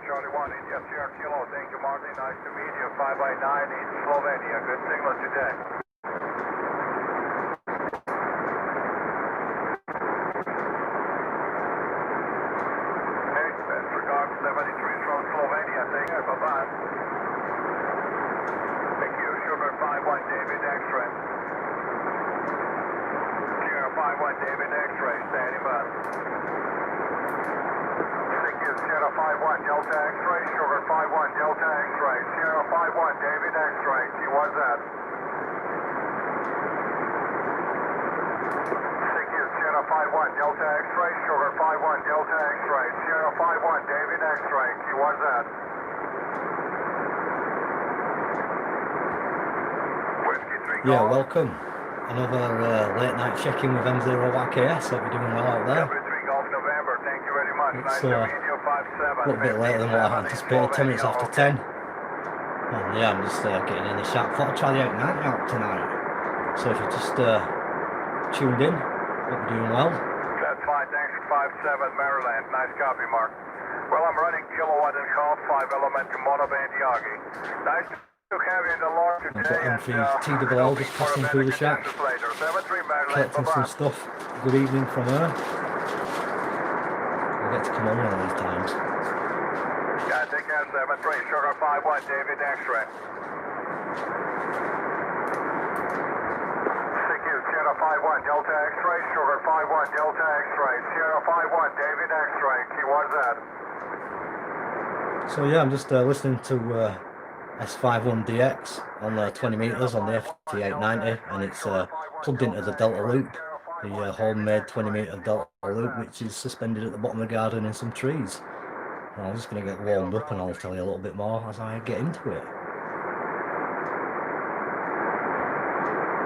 Charlie 1, India Sierra Kilo. Thank you, Martin. Nice to meet you. 5x9 in Slovenia. Good signal today. Hey, best regards, 73 from Slovenia. Thank you. Bye-bye. Thank you. Sugar 5-1 David X-ray. Sierra 5-1 David X-ray. Standing by. Sierra 5-1 Delta X-ray, Sugar 5-1 Delta X-ray, Sierra 5-1 David X-ray, see what's that? Thank you, Sierra 5-1 Delta X-ray, Sugar 5-1 Delta X-ray, Sierra 5-1 David X-ray, see what's that? Whiskey 3 Yeah, welcome. Another late night check-in with M0YKS. Hope you're doing well out there. It's a little bit later than what I anticipated, 10 minutes after 10. And yeah, I'm just getting in the shop. Thought I'd try the FT-890 out tonight. So if you just tuned in, hope you're doing well. That's fine, thanks for 57 Maryland. Nice copy, Mark. Well, I'm running kilowatt and half, 5 element to monoband Yagi. Nice to have you in the lodge today. I've got M3TWL just passing through the shop, collecting some stuff. Good evening from her. I'll get to come on one of these times. Yeah, take care, 73, Sugar 5-1, David X-ray. CQ, Sierra 5-1, Delta X-ray, Sugar 5-1, Delta X-ray, Sierra 5-1, David X-ray, key, what's that? So yeah, I'm just listening to S51DX on 20 meters on the FT-890, and it's plugged into the Delta Loop, the homemade 20 meter Delta Loop, which is suspended at the bottom of the garden in some trees. And I'm just going to get warmed up and I'll tell you a little bit more as I get into it.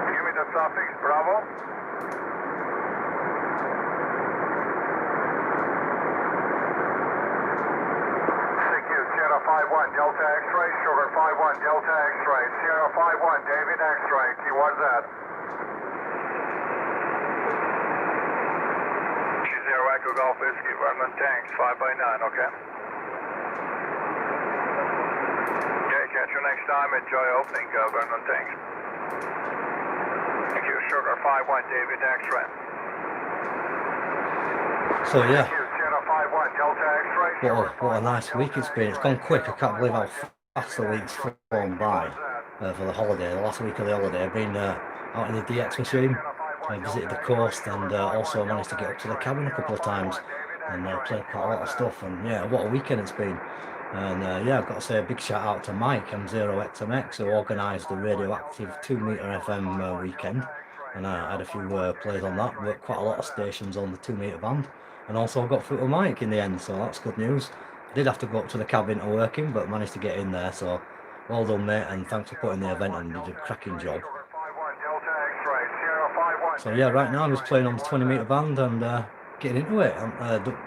Give me the suffix, Bravo. Sierra 5-1 Delta X-ray, Sugar 5-1 Delta X-ray, Sierra 5-1 David X-ray, key, what's that? Zero Echo Golf Whiskey, Vernon Tanks, 5x9, okay? Okay, catch you next time, enjoy opening, Vernon Tanks. Thank you, Sugar 5-1 David X-ray. So yeah. What a nice week it's been. It's gone quick. I can't believe how fast the week's flown by for the holiday. The last week of the holiday, I've been out in the DX machine. I visited the coast and also managed to get up to the cabin a couple of times and played quite a lot of stuff. And yeah, what a weekend it's been. And yeah, I've got to say a big shout out to Mike M0YKS who organised the radioactive 2 meter FM weekend. And I had a few plays on that, but quite a lot of stations on the 2 meter band. And also I got through to Mike in the end, so that's good news. I did have to go up to the cabin to work in, but managed to get in there, so well done, mate, and thanks for putting the event on. You did a cracking job. So yeah, right now I'm just playing on the 20 meter band and getting into it.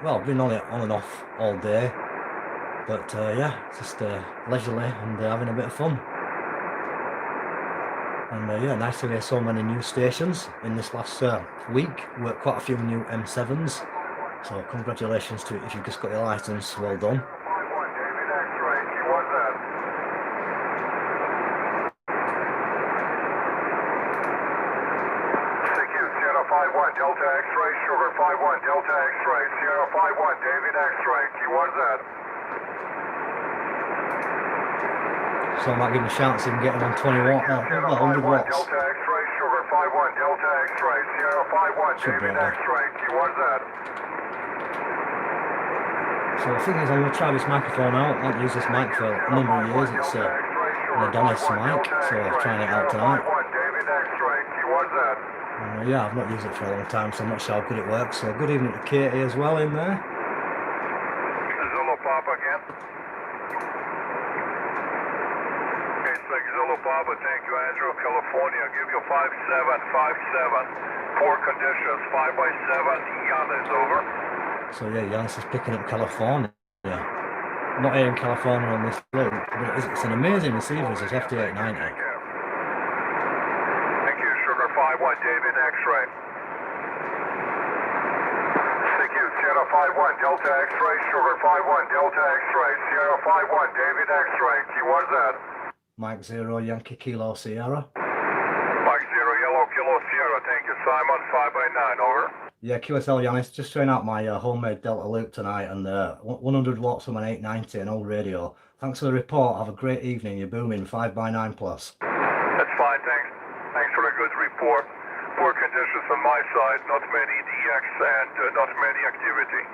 Well, I've been on it on and off all day, but yeah, just leisurely and having a bit of fun. And yeah, nice to hear so many new stations in this last week. Worked quite a few new M7s. So congratulations to it if you've just got your license, well done. Sierra 5-1 Delta X-ray, Sugar 5-1 Delta X-ray, Sierra 5-1 David X-ray, key, what's that? So I might give him a chance of getting on 20 watt, 100 watts. Delta X-ray, Sugar 5-1 Delta X-ray, Sierra 5-1 David X-ray, key, what's that? So the thing is, I'm going to try this microphone out. I haven't used this mic for a number of years. It's an Adonis mic, so I'm trying it out tonight. Yeah, I've not used it for a long time, so I'm not sure how good it works. So good evening to Katie as well in there. Zulu Papa again. It's like Zulu Papa, thank you, Andrew, California. Give you 5757. Poor conditions, 5x7, Jan is over. So yeah, Yanis is picking up California. Yeah. Not here in California on this loop, but it's an amazing receiver, it's FT-890. Thank you, Sugar 5-1 David X-ray. CQ, Sierra 51 Delta X-ray, Sugar 51 Delta X-ray, Sierra 51 David X-ray, Key 1Z. Mike 0 Yankee Kilo Sierra. Mike 0 Yellow Kilo Sierra, thank you Simon, 5x9, over. Yeah, QSL Yanis, just trying out my homemade Delta Loop tonight, and 100 watts from an 890, an old radio. Thanks for the report, have a great evening, you're booming, 5x9 plus. That's fine, thanks. Thanks for the good report. Poor conditions on my side, not many DX and not many activity.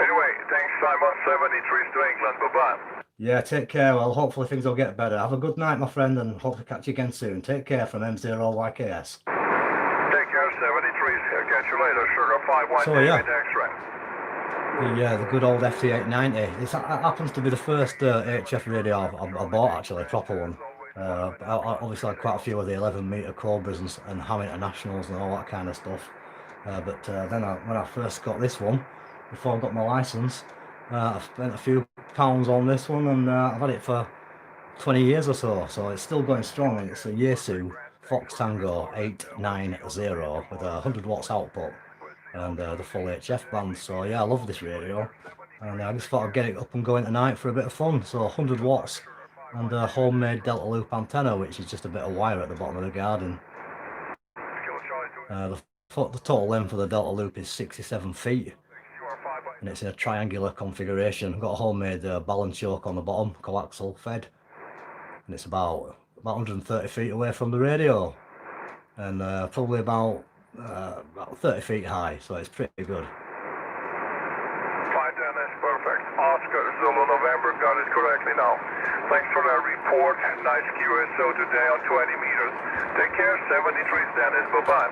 Anyway, thanks Simon, 73 to England, bye-bye. Yeah, take care, well hopefully things will get better. Have a good night my friend, and hope to catch you again soon. Take care from M0YKS. Take care, 73, catch you later, Sugar 51 So, David X-ray. The good old FT-890. It happens to be the first HF radio I bought, actually, a proper one. I obviously had quite a few of the 11-metre Cobras and Ham Internationals and all that kind of stuff. Then when I first got this one, before I got my licence, I spent a few pounds on this one, and I've had it for 20 years or so it's still going strong, and it's a Yaesu Fox Tango 890 with a 100 watts output and the full HF band. So yeah, I love this radio, and I just thought I'd get it up and going tonight for a bit of fun. So 100 watts and a homemade Delta Loop antenna, which is just a bit of wire at the bottom of the garden. The total length of the Delta Loop is 67 feet, and it's in a triangular configuration. I've got a homemade balance choke on the bottom, coaxial fed, and it's about 130 feet away from the radio, and probably about 30 feet high, so it's pretty good. Fine, Dennis, perfect. Oscar, Zulu, November, got it correctly now. Thanks for that report. Nice QSO today on 20 meters. Take care, 73, Dennis, bye-bye.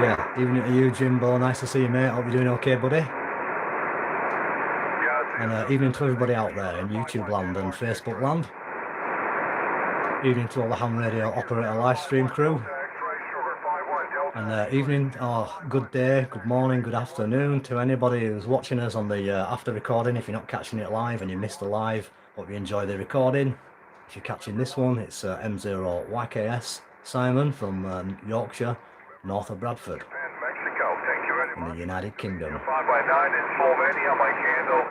Yeah, evening to you, Jimbo. Nice to see you, mate. Hope you're doing okay, buddy. And evening to everybody out there in YouTube land and Facebook land. Evening to all the ham radio operator live stream crew. And evening, good day, good morning, good afternoon to anybody who's watching us on the after recording. If you're not catching it live and you missed the live, hope you enjoy the recording. If you're catching this one, it's M0YKS Simon from Yorkshire, north of Bradford, in the United Kingdom.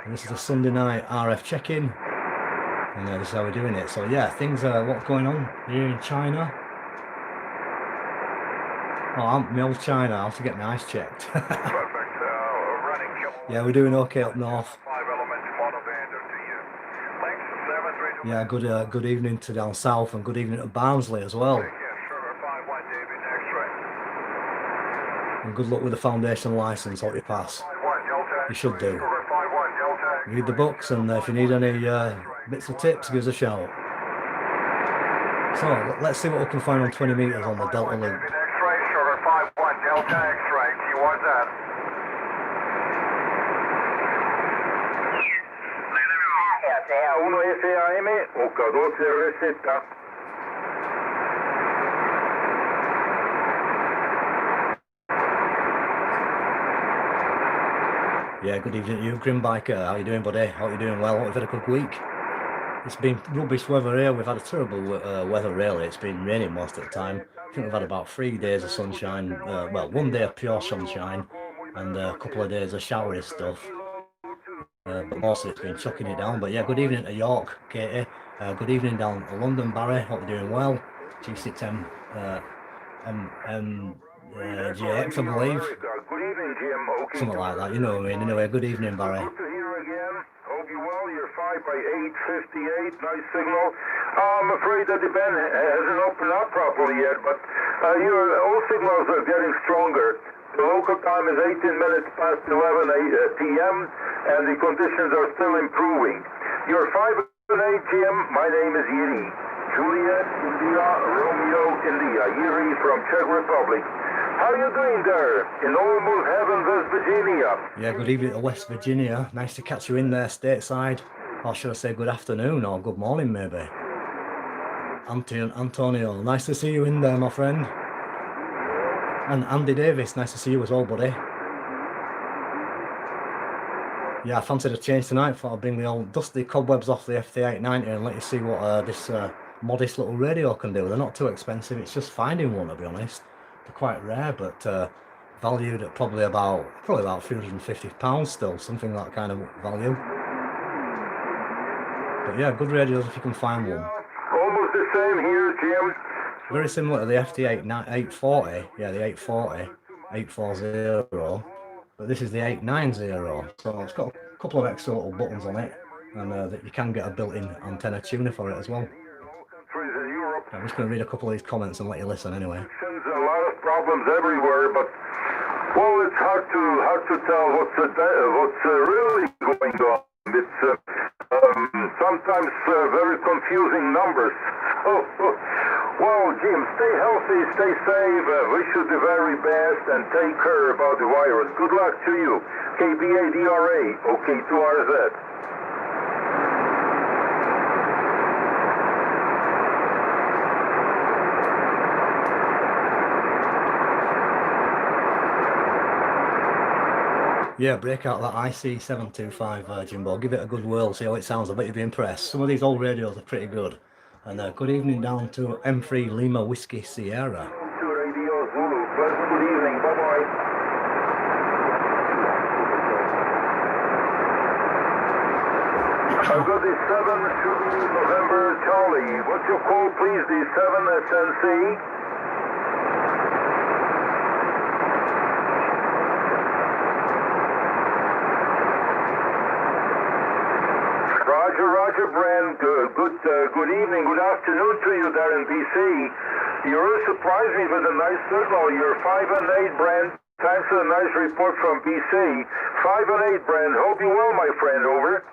And this is a Sunday night RF check-in, and this is how we're doing it. So yeah, things are what's going on here in China. Oh, I'm my old China. I have to get my eyes checked. Yeah, we're doing okay up north. Yeah, good evening to down south, and good evening to Barnsley as well. And good luck with the foundation license. Hope you pass. You should do. Read the books, and if you need any bits of tips, give us a shout. So let's see what we can find on 20 meters on the Delta Loop. Delta X-ray, Key 1Z. 1 FAM, OK12 receta. Yeah, good evening to you, Grim Biker. How you doing, buddy? Hope you're doing well. Hope you've had a good week. It's been rubbish weather here. We've had a terrible weather, really. It's been raining most of the time. I think we've had about 3 days of sunshine. Well, 1 day of pure sunshine and a couple of days of showery stuff. But mostly it's been chucking it down. But yeah, good evening to York, Katie. Good evening down to London, Barry. Hope you're doing well. G6M GX, I believe. Something like that, you know what I mean. Anyway, good evening, Barry. Good to hear again. Hope you well. You're 5x858. Nice signal. I'm afraid that the band hasn't opened up properly yet, but your all signals are getting stronger. The local time is 18 minutes past 11 p.m. and the conditions are still improving. You're 5x8 GM. My name is Yuri. Juliet, India, Romeo, India. Yuri from Czech Republic. How are you doing there in almost heaven, West Virginia? Yeah, good evening to West Virginia. Nice to catch you in there stateside. Or should I say good afternoon or good morning maybe. Antonio, nice to see you in there, my friend. And Andy Davis, nice to see you as well, buddy. Yeah, I fancied a change tonight. Thought I'd bring the old dusty cobwebs off the FT-890 and let you see what this modest little radio can do. They're not too expensive. It's just finding one, to be honest. They're quite rare, but valued at probably about £350 still, something that kind of value. But yeah, good radios if you can find one. Almost the same here, Jim. Very similar to the FT-840, yeah, the 840, 840, but this is the 890, so it's got a couple of extra little buttons on it, and that you can get a built-in antenna tuner for it as well. I'm just going to read a couple of these comments and let you listen anyway. A lot of problems everywhere, but well, it's hard to tell what's really going on. It's sometimes very confusing numbers. Well, Jim, stay healthy, stay safe. Wish you the very best and take care about the virus. Good luck to you. KBADRA, OK2RZ. Yeah, break out that IC725, Jimbo. Give it a good whirl, see how it sounds. I bet you'll be impressed. Some of these old radios are pretty good. And good evening down to M3 Lima Whiskey Sierra. To Radio Zulu. Pleasant good evening. Bye-bye. I've got the 7 November Charlie. What's your call, please? The 7 SNC. Roger, Brand. Good evening, good afternoon to you there in BC. You really surprised me with a nice signal. You're 5 and 8, Brand. Thanks for the nice report from BC. 5 and 8, Brand. Hope you well, my friend. Over.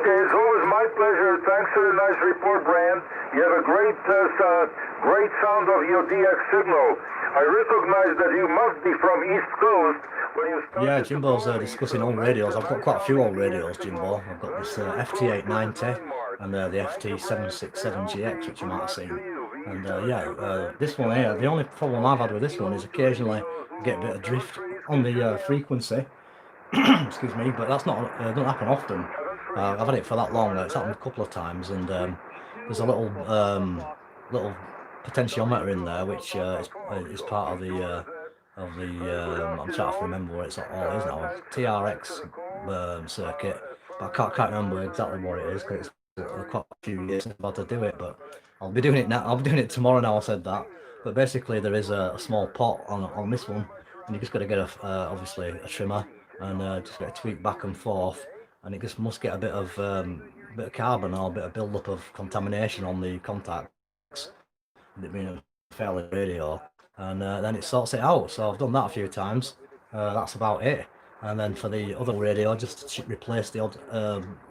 It's always my pleasure. Thanks for the nice report, Brand. You have a great sound of your DX signal. I recognize that you must be from East Coast. Yeah, Jimbo's discussing old radios. I've got quite a few old radios, Jimbo. I've got this FT-890 and the FT-767GX, which you might have seen. And this one here, the only problem I've had with this one is occasionally get a bit of drift on the frequency. Excuse me, but that's not doesn't happen often. I've had it for that long. It's happened a couple of times, and there's a little potentiometer in there, which is part of the I'm trying to remember what it's all is now. TRX circuit, but I can't remember exactly what it is because it's quite a few years since I've had to do it. But I'll be doing it now. I'll be doing it tomorrow. Now I said that, but basically there is a small pot on this one, and you just got to get obviously a trimmer and just get a tweak back and forth. And it just must get a bit of carbon or a bit of build-up of contamination on the contacts, it being a fairly radio, and then it sorts it out. So I've done that a few times. That's about it. And then for the other radio, just replace the odd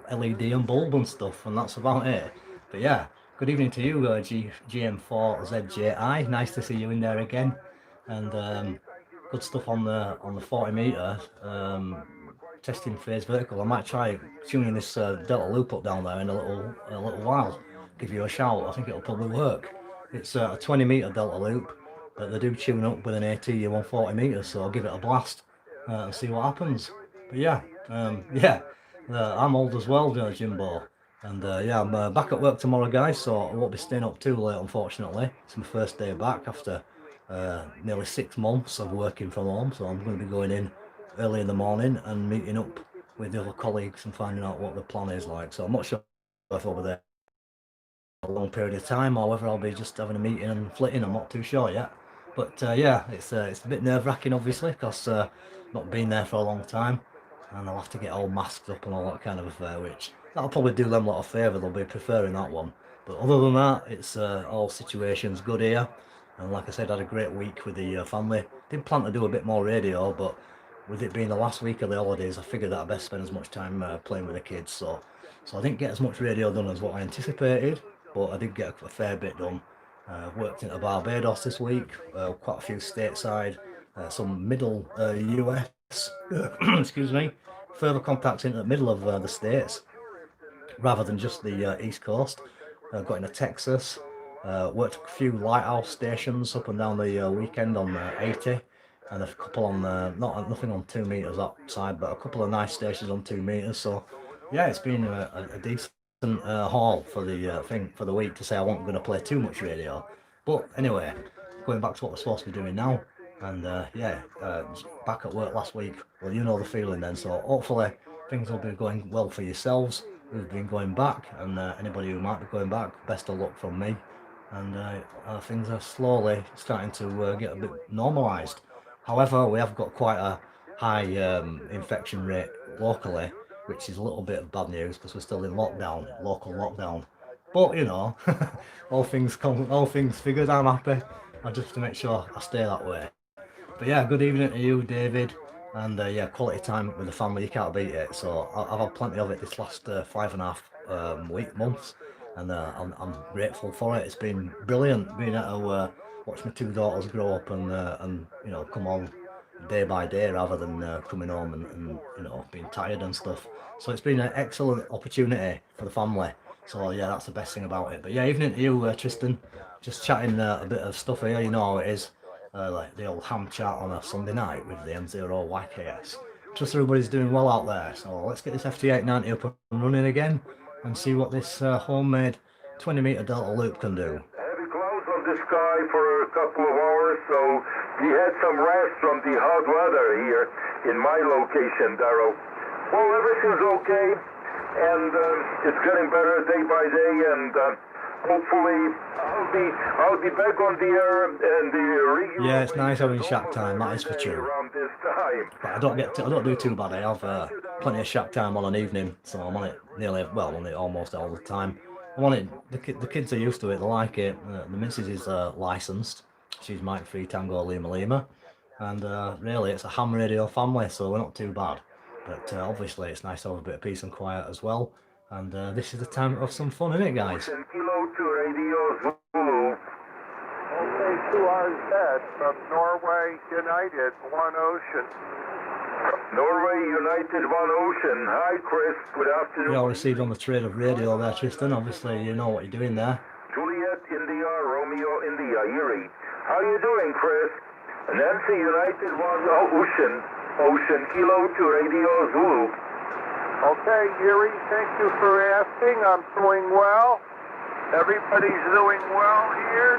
LED and bulb and stuff, and that's about it. But yeah, good evening to you, GM4ZJI. Nice to see you in there again, and good stuff on the 40 meter. Testing phase vertical. I might try tuning this delta loop up down there in a little while. Give you a shout. I think it'll probably work. It's a 20 meter delta loop, but they do tune up with an AT 140 meters, so I'll give it a blast and see what happens. But yeah, I'm old as well, Jimbo, and I'm back at work tomorrow, guys. So I won't be staying up too late, unfortunately. It's my first day back after nearly 6 months of working from home, so I'm going to be going in early in the morning and meeting up with the other colleagues and finding out what the plan is like. So I'm not sure if I'll be there a long period of time or whether I'll be just having a meeting and flitting. I'm not too sure yet. But it's a bit nerve-wracking, obviously, because not been there for a long time, and I'll have to get all masked up and all that kind of affair, which that'll probably do them a lot of favour. They'll be preferring that one. But other than that, it's all situations good here. And like I said, I had a great week with the family. Did plan to do a bit more radio, but with it being the last week of the holidays, I figured that I'd best spend as much time playing with the kids. So I didn't get as much radio done as what I anticipated, but I did get a fair bit done. Worked into Barbados this week, quite a few stateside, some middle US, excuse me, further contacts into the middle of the states, rather than just the east coast. Got into Texas, Worked a few lighthouse stations up and down the weekend on 80, and a couple on nothing on 2 meters outside, but a couple of nice stations on 2 meters. So yeah, it's been a decent haul for the thing for the week, to say I wasn't going to play too much radio. But anyway, going back to what we're supposed to be doing now, and back at work last week. Well, you know the feeling then. So hopefully things will be going well for yourselves who've been going back, and anybody who might be going back, best of luck from me. And things are slowly starting to get a bit normalised. However, we have got quite a high infection rate locally, which is a little bit of bad news because we're still in lockdown, local lockdown. But you know, all things figured, I'm happy. I just have to make sure I stay that way. But yeah, good evening to you, David, and yeah, quality time with the family, you can't beat it. So I've had plenty of it this last 5.5 months, and I'm grateful for it. It's been brilliant being able to watch my two daughters grow up and you know, come on day by day rather than coming home and you know, being tired and stuff. So it's been an excellent opportunity for the family. So yeah, that's the best thing about it. But yeah, evening to you, Tristan. Just chatting a bit of stuff here, you know how it is. Like the old ham chat on a Sunday night with the M0YKS. Trust everybody's doing well out there. So let's get this FT-890 up and running again and see what this homemade 20 meter delta loop can do. Heavy clouds on the sky for a couple of hours, so we had some rest from the hot weather here in my location, Darrow. Well, everything's okay, and it's getting better day by day, and hopefully I'll be back on the air and the regular. Yeah, it's nice having shack time, that is for true. Around this time. But I don't do too bad. I have plenty of shack time on an evening, so I'm on it on it almost all the time. I'm on it. The kids are used to it. They like it. The missus is licensed. She's Mike 3 Tango Lima Lima, and really it's a ham radio family, so we're not too bad. But obviously it's nice to have a bit of peace and quiet as well. And this is the time to have some fun, isn't it, guys? Kilo to Radio Zulu. Okay, 2RZ from Norway United, One Ocean. Norway United, One Ocean. Hi, Chris. Good afternoon. We all received on the trade of radio there, Tristan. Obviously, you know what you're doing there. Juliet, India, Romeo, India, Erie. How you doing, Chris? Nancy United, One Ocean. Ocean, Kilo to Radio Zulu. Okay, Yuri, thank you for asking. I'm doing well. Everybody's doing well here.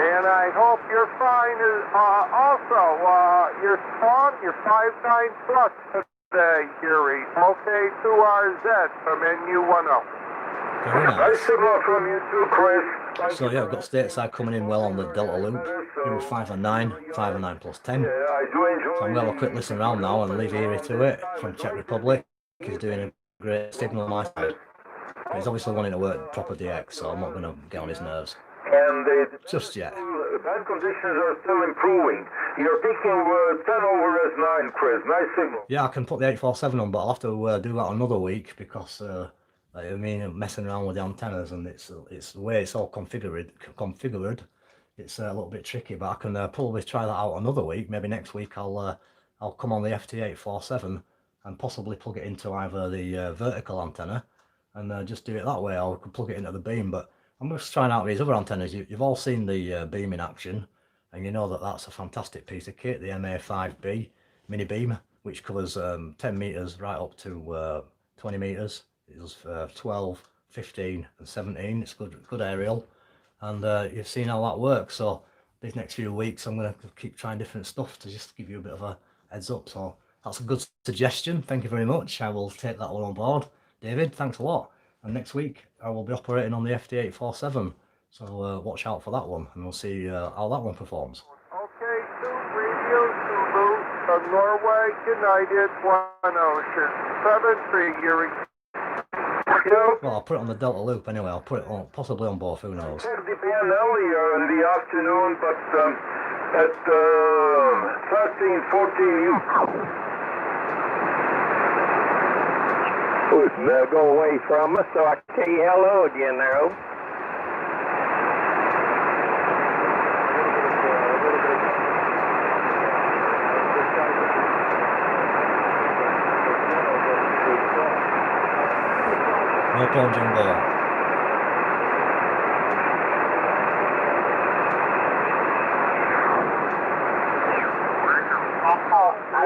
And I hope you're fine also. You're strong. You're 5'9" plus today, Yuri. Okay, 2RZ from NU10. Very Nice nice. signal from you too, Chris. So yeah, we've got stateside coming in well on the Delta Loop. We were 5 and 9, 5 and 9 plus 10. Yeah, I do enjoy. So I'm going to have a quick listen around now and leave Erie to it from Czech Republic. He's doing a great signal on my side. But he's obviously wanting to work proper DX, so I'm not going to get on his nerves And just yet. bad conditions are still improving. You're picking 10 over S9, Chris. Nice signal. Yeah, I can put the 847 on, but I'll have to do that another week because I mean, messing around with the antennas, and it's the way it's all configured. It's a little bit tricky, but I can probably try that out another week. Maybe next week I'll come on the FT-847 and possibly plug it into either the vertical antenna and just do it that way, or I could plug it into the beam. But I'm just trying out these other antennas. You've all seen the beam in action, and you know that that's a fantastic piece of kit, the MA5B mini beam, which covers 10 meters right up to 20 meters. It does 12, 15 and 17. It's good aerial, and you've seen how that works. So these next few weeks I'm going to keep trying different stuff to just give you a bit of a heads up. So that's a good suggestion, thank you very much. I will take that one on board. David, thanks a lot. And next week I will be operating on the FT-847, so watch out for that one, and we'll see how that one performs. Okay, 2 Radio Zulu from Norway United, One Ocean. 7-3, Yuri. Well, I'll put it on the Delta Loop anyway. I'll put it on, possibly on both, who knows. Check the band earlier in the afternoon, but at 13:14 you. They'll go away from us, so I can tell you hello again there, oh. No problem, Jumbo.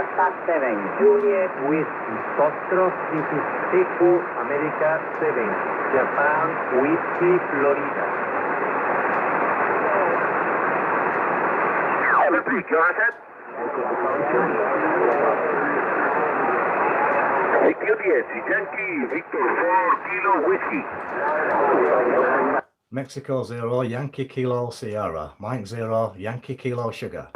Delta 7, Juliet Whiskey, Foxtrot 362, America 7, Japan Whiskey, Florida. FT, you're set. FT-890, Yankee, Victor 4, Kilo Whiskey. Mexico 0, Yankee Kilo Sierra, Mike 0, Yankee Kilo Sugar.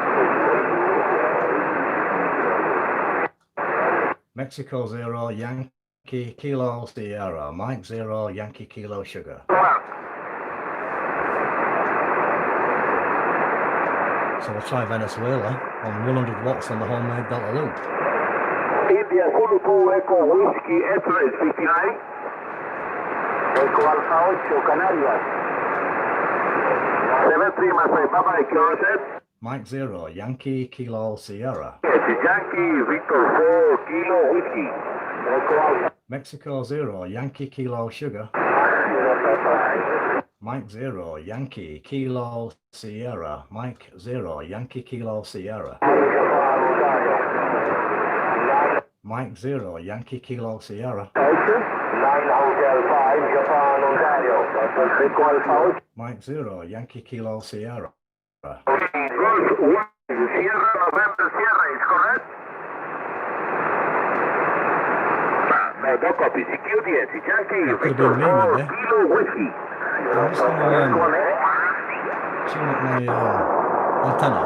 Mexico 0, Yankee Kilo Sierra, Mike 0, Yankee Kilo Sugar. So we'll try Venezuela on 100 watts on the homemade Delta Loop. India Zulu 2, Echo Whiskey, Express 59. Eco Alfa 8, Canarias. 73, my friend, bye-bye, you're set. Mike 0, Yankee Kilo Sierra. Yankee, Victor 4, Kilo Whiskey. Mexico 0, Yankee Kilo Sugar. Mike 0, Yankee Kilo Sierra. Mike 0, Yankee Kilo Sierra. Mike 0, Yankee Kilo Sierra. 9 Hotel 5, Japan, Ontario. Eco Alfa 8. Mike 0, Yankee Kilo Sierra. Golf 1, Sierra, November, Sierra, is correct? No copy, security, Yankee, That could have Victor been me, 4, maybe. Kilo Whiskey. I'm just going to tune up my antenna.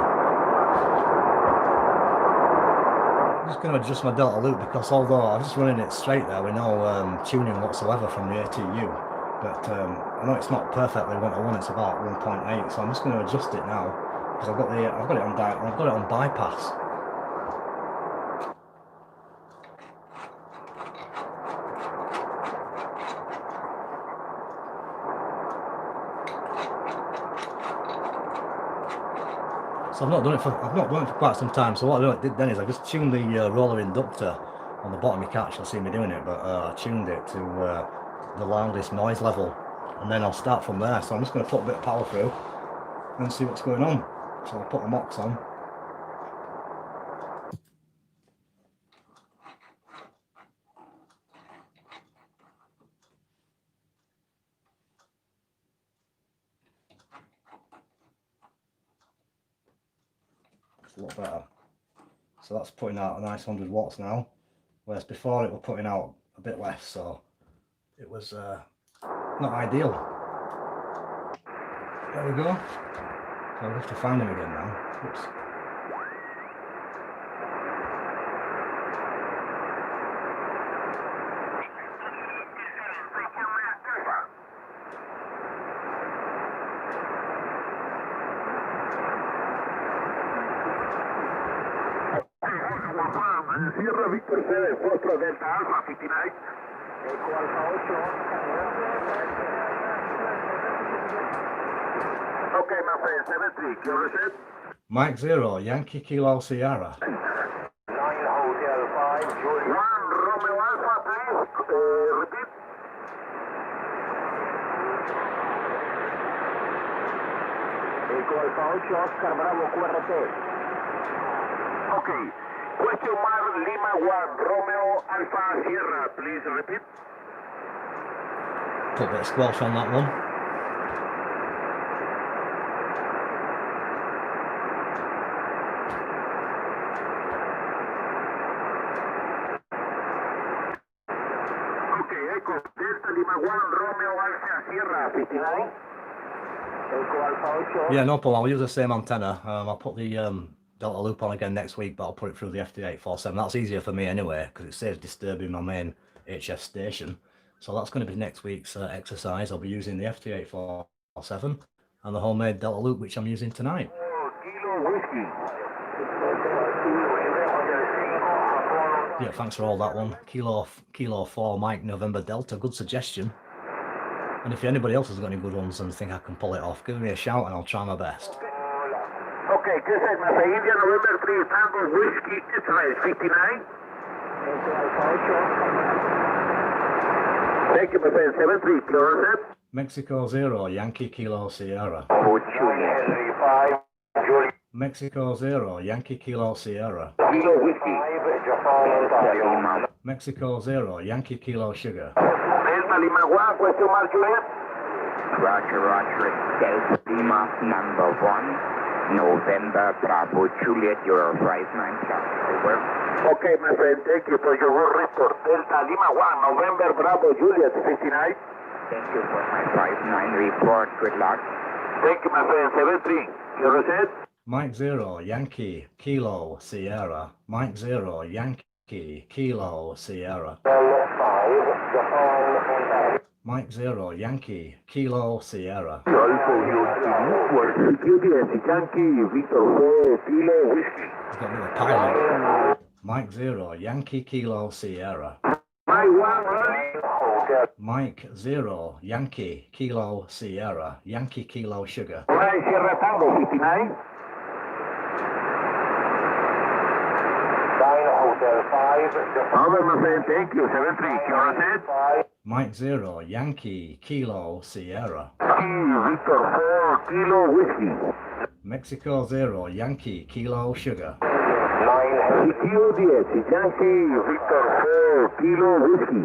I'm just going to adjust my Delta Loop because although I'm just running it straight there with no tuning whatsoever from the ATU, but I know it's not perfectly 1-to-1. It's about 1.8, so I'm just going to adjust it now because I've got it on bypass. So I've not done it for quite some time. So what I did then is I just tuned the roller inductor on the bottom. You can't actually see me doing it, but I tuned it to the loudest noise level, and then I'll start from there. So I'm just going to put a bit of power through and see what's going on. So I'll put the mocks on. It's a lot better. So that's putting out a nice 100 watts now, whereas before it was putting out a bit less, so it was not ideal. There we go. So I'll have to find him again now. Oops. Sierra Victor 7, Foxtrot Delta Alpha 59. Eco Alfa 8. Okay, my friend, 73, you're set. Mike 0, Yankee Kilo Sierra. 9 Hotel 5, Juliet. 1 Romeo Alpha, please. Repeat. Eco Alfa 8, Oscar Bravo QRT. Okay. Question mark Lima 1 Romeo Alpha Sierra, please repeat. Put a bit of squelch on that one. Okay, Echo Delta Lima 1 Romeo Alpha Sierra 59. Eco Alfa 8. Yeah, no problem. I'll use the same antenna. I'll put the Delta Loop on again next week, but I'll put it through the FT-847. That's easier for me anyway, because it saves disturbing my main HF station. So that's going to be next week's exercise. I'll be using the FT-847 and the homemade Delta Loop, which I'm using tonight. Kilo Whiskey. Yeah, thanks for all that one. Kilo 4 Mike November Delta. Good suggestion. And if anybody else has got any good ones and think I can pull it off, give me a shout and I'll try my best. Okay, just said my friend, India November 3 Tango Whiskey Israel 59. Thank you, my friend, 73, you're set. Mexico 0, Yankee Kilo Sierra. Henry 5, Juliet. Mexico 0, Yankee Kilo Sierra. Kilo Whiskey. 5, Japan, Ontario. Mexico 0, Yankee Kilo Sugar. Delta Lima 1, question mark Juliet. Roger, Roger. Delta Lima number 1, November Bravo Juliet, Euro 59 plus. Over. Okay, my friend, thank you for your good report. Delta Lima 1, November Bravo Juliet 59. Thank you for my 59 report. Good luck. Thank you, my friend. 73. You reset? Mike 0, Yankee Kilo Sierra. Mike 0, Yankee Kilo Sierra. 5, Japan, Ontario. Mike 0, Yankee Kilo Sierra. Yankee, Victor 4, Kilo Whiskey. He's got a bit of a pilot. Mike 0, Yankee Kilo Sierra. My 1, ready? Mike 0, Yankee Kilo Sierra. Yankee Kilo Sugar. Right, Sierra Tango 59. 9 Hotel 5, Japan. Over, my friend, thank you. 73. You reset? Mike 0, Yankee Kilo Sierra. Victor 4, Kilo Whiskey. Mexico 0, Yankee Kilo Sugar. 9 Kilo 10, Yankee, Victor 4, Kilo Whiskey.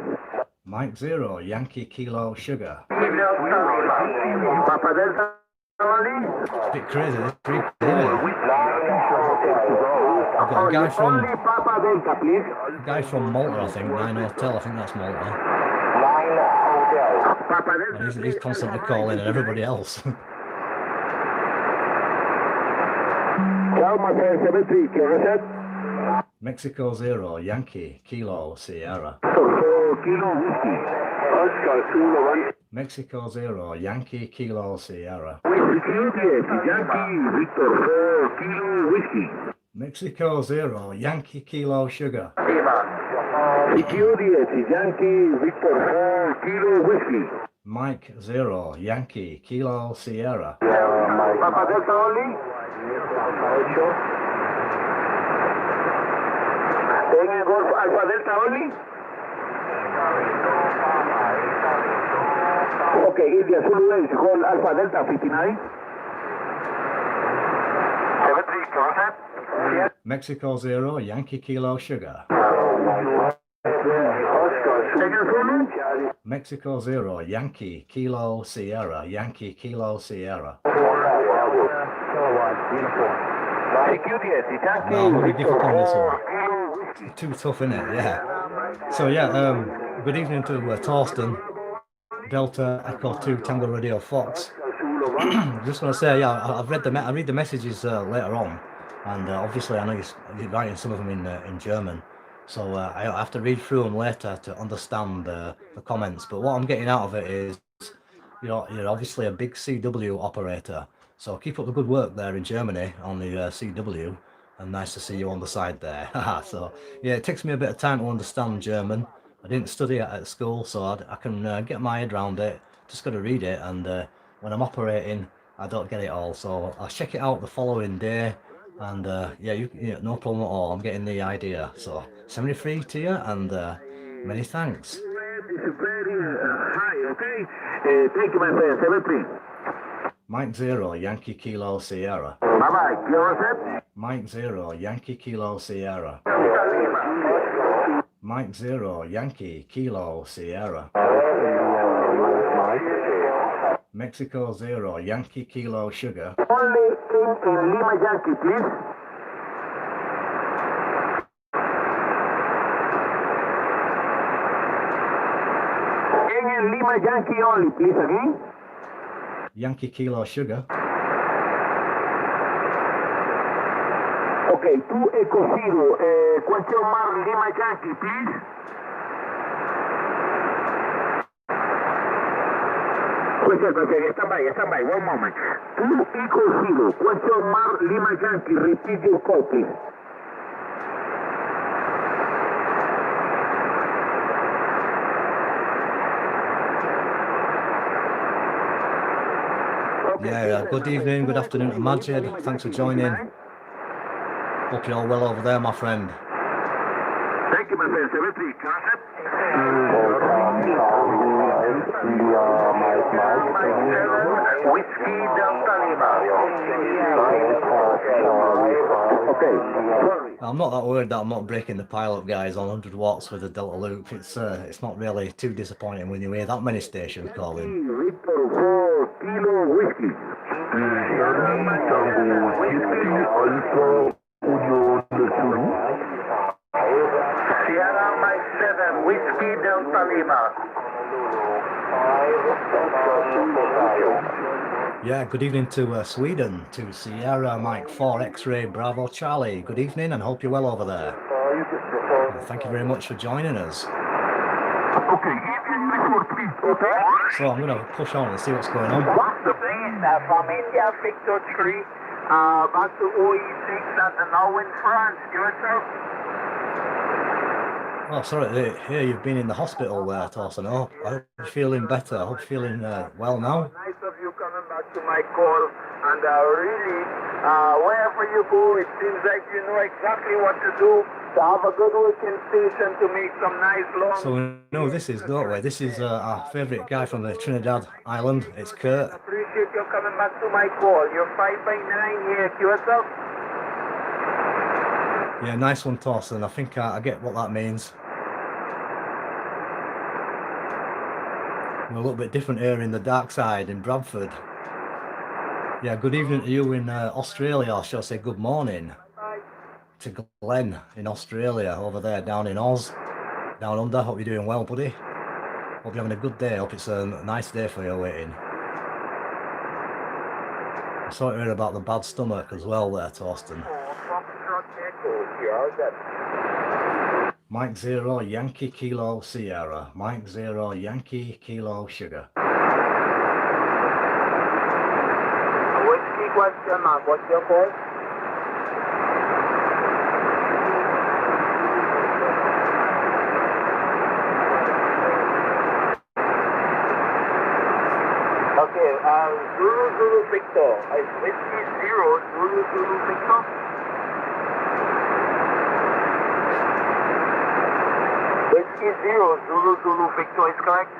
Mike 0, Yankee Kilo Sugar. Papa Delta only? It's a bit crazy, this freak, isn't it? I've got a guy from Only Papa Delta, please. Malta, I think, 9 Hotel, I think that's Malta. 9 Hotel. Papa And Delta. he's constantly calling and everybody else. Ciao, my friend, 73. You reset? Mexico 0, Yankee Kilo Sierra. 4, Kilo Whiskey. Oscar Zulu 1. Mexico 0, Yankee Kilo Sierra. Kilo 10, Yankee, Victor 4, Kilo Whiskey. Mexico 0, Yankee Kilo Sugar. Kilo 10, Yankee, Victor 4, Kilo Whiskey. Mike 0, Yankee Kilo Sierra. Papa Delta only? Any Golf Alpha Delta only? Okay, India Zulu 8, hold Alpha Delta 59. 73, contact. Mexico 0, Yankee Kilo Sugar. Mexico 0, Yankee Kilo Sierra. Yankee Kilo Sierra. No, I'm going to give up on this one. Too tough, isn't it? Yeah. So yeah, good evening to Torsten, Delta Echo 2 Tango Radio Fox. Just want to say, yeah, I read the messages later on, and obviously I know you're writing some of them in German, so I have to read through them later to understand the comments. But what I'm getting out of it is, you're obviously a big CW operator, so keep up the good work there in Germany on the CW, and nice to see you on the side there. So yeah, it takes me a bit of time to understand German. I didn't study it at school, so I can get my head around it. Just got to read it, and when I'm operating, I don't get it all. So I'll check it out the following day, and yeah, no problem at all. I'm getting the idea. So 73 to you, and many thanks. It's very high, okay? Thank you, my friend, 73. Mike 0, Yankee Kilo Sierra. Bye-bye, you set? Mike 0, Yankee Kilo Sierra. Mike 0, Yankee Kilo Sierra. Mexico 0, Yankee Kilo Sugar. Only in Lima Yankee, please. In Lima Yankee only, please, again. Yankee Kilo Sugar. Okay, 2 Echo Zero, question mark Lima Yankee, please. Question, stand by, 1 moment. 2 Echo Zero, question mark Lima Yankee, repeat your call, please. Yeah, good evening, good afternoon to Majid. Thanks for joining. Hope you're all well over there, my friend. Thank you, my friend. 73, concept. Whiskey Delta Lima. Okay, sorry. I'm not that worried that I'm not breaking the pile up, guys, on 100 watts with the Delta Loop. It's not really too disappointing when you hear that many stations calling. Victor 4 Kilo Whiskey. Sierra Mike 7, Whiskey Delta Lima. Yeah, good evening to Sweden, to Sierra Mike 4 X-Ray Bravo Charlie. Good evening and hope you're well over there. Thank you very much for joining us. So I'm going to push on and see what's going on. The plane from India, Victor 3, back to OE6 and now in France. Yourself? Oh, sorry to hear you've been in the hospital there, Thorsten. I hope you're feeling better. I hope you're feeling well now. Nice of you coming back to my call, and really, wherever you go, it seems like you know exactly what to do to have a good working station to make some nice long. So we know this is, don't we? This is our favourite guy from the Trinidad island. It's Kurt. Appreciate you coming back to my call. You're 5x9 here, yourself. Yeah, nice one, Thorsten. I think I get what that means. We're a little bit different here in the dark side in Bradford. Yeah, good evening to you in Australia, or shall I say good morning to Glenn in Australia over there down in Oz, down under. Hope you're doing well, buddy. Hope you're having a good day. Hope it's a nice day for you waiting. I'm sorry to hear about the bad stomach as well there, Thorsten. Mike 0 Yankee Kilo Sierra. Mike 0 Yankee Kilo Sugar. Whiskey question mark, what's your call? Okay, Zulu Victor. Whiskey 0 Zulu Victor. Whiskey 0 Zulu Victor is correct.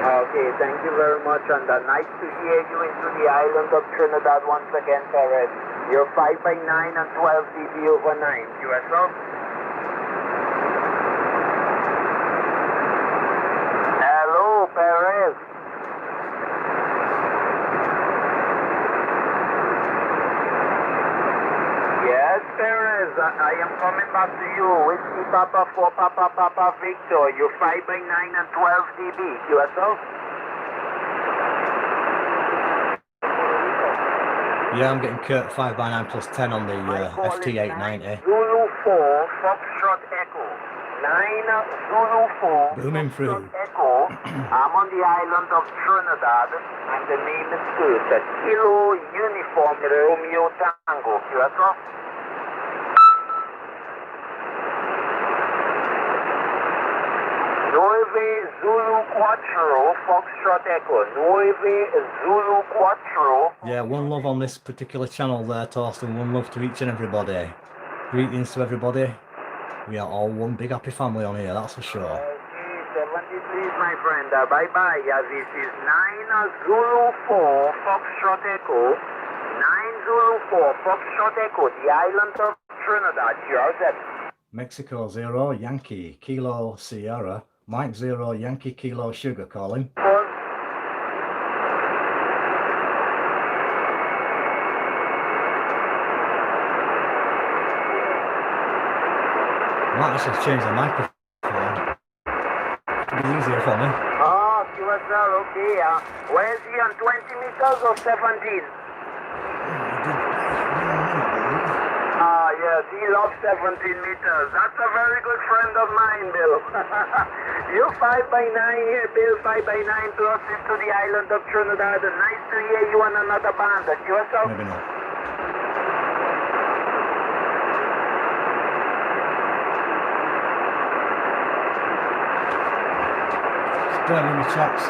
Okay, thank you very much, and nice to hear you into the island of Trinidad once again, Perez. You're 5x9 and 12 dB over 9. USO? Hello, Perez. Yes, Perez, I am coming back to you. Whiskey Papa 4 Papa Victor. You're 5x9 and 12 dB. USO? Yeah, I'm getting Kurt 5x9 plus 10 on the FT-890. Zulu 4 Foxtrot Echo. 9 Zulu 4 Booming through. Echo. I'm on the island of Trinidad, and the name is Kurt. Kilo Uniform Romeo Tango. USO? Nueve Zulu Quattro, Foxtrot Echo. Nueve Zulu Quattro. Yeah, one love on this particular channel there, Thorsten. One love to each and everybody. Greetings to everybody. We are all one big happy family on here, that's for sure. 73, my friend. Bye-bye. This is 9 Zulu 4, Foxtrot Echo. 9 Zulu 4, Foxtrot Echo, the island of Trinidad. Yours at Mexico 0 Yankee Kilo Sierra. Mike 0 Yankee Kilo Sugar calling. I might actually change the microphone. It'll be easier for me. Oh, QSL, okay. Where is he, on 20 meters or 17? Yes, he loves 17 meters. That's a very good friend of mine, Bill. You're 5x9 here, Bill, 5x9 closest to the island of Trinidad. Nice to hear you on another band. QSL? Maybe not. Bear with me, chaps.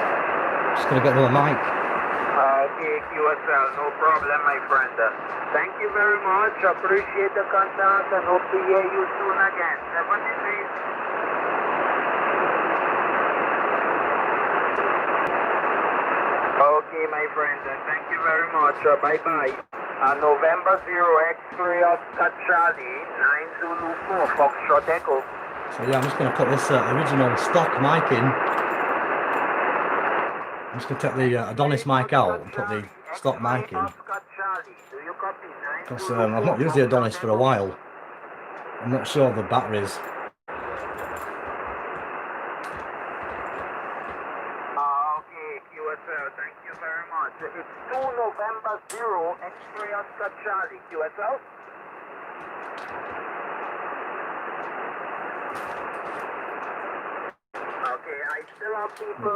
Just gonna get another mic. Okay, QSL, no problem, my friend. Thank you very much. Appreciate the contact and hope to hear you soon again. 73. Okay, my friend, thank you very much. Bye-bye. November 0 X-ray Oscar Charlie, 9 Zulu 4, Foxtrot Echo. So yeah, I'm just going to put this original stock mic in. I'm just going to take the Adonis mic out and put the stock mic in. Because I've not used the Adonis for a while. I'm not sure of the batteries. Okay, QSL, thank you very much. It's 2 November 0 X-ray Oscar Charlie, QSL. Okay, I still have people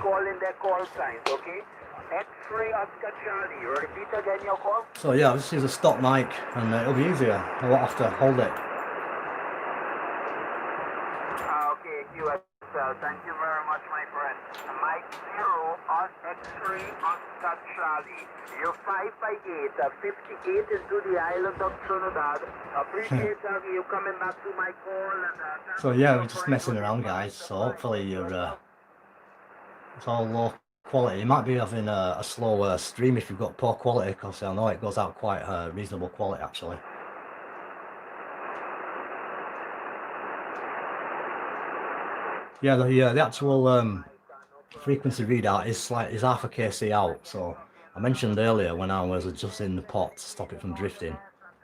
calling their call signs, okay? X-ray Oscar Charlie, repeat again your call. So yeah, I'll just use a stock mic and it'll be easier. I won't have to hold it. Okay, QSL, thank you very much, my friend. Mike 0 on X-ray Oscar Charlie. You're 558, 58 into the island of Trinidad. Appreciate you coming back to my call. And, so yeah, we're just messing around, guys. So hopefully you're it's all low quality. You might be having a slower stream if you've got poor quality, because I know it goes out quite reasonable quality actually. Yeah, the actual frequency readout is half a kc out. So I mentioned earlier when I was adjusting the pot to stop it from drifting,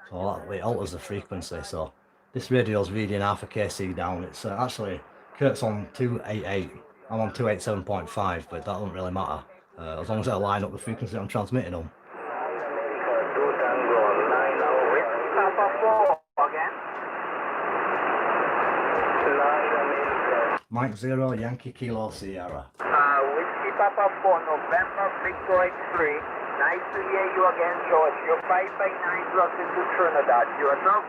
so it alters the frequency. So this radio's reading half a kc down. It's actually Kurt's on 288. I'm on 287.5, but that doesn't really matter as long as I line up the frequency I'm transmitting on. Mike 0 Yankee Kilo Sierra. Whiskey Papa 4 November Victor X3. Nice to hear you again, George. You're 5 by 9 plus into Trinidad. QSL.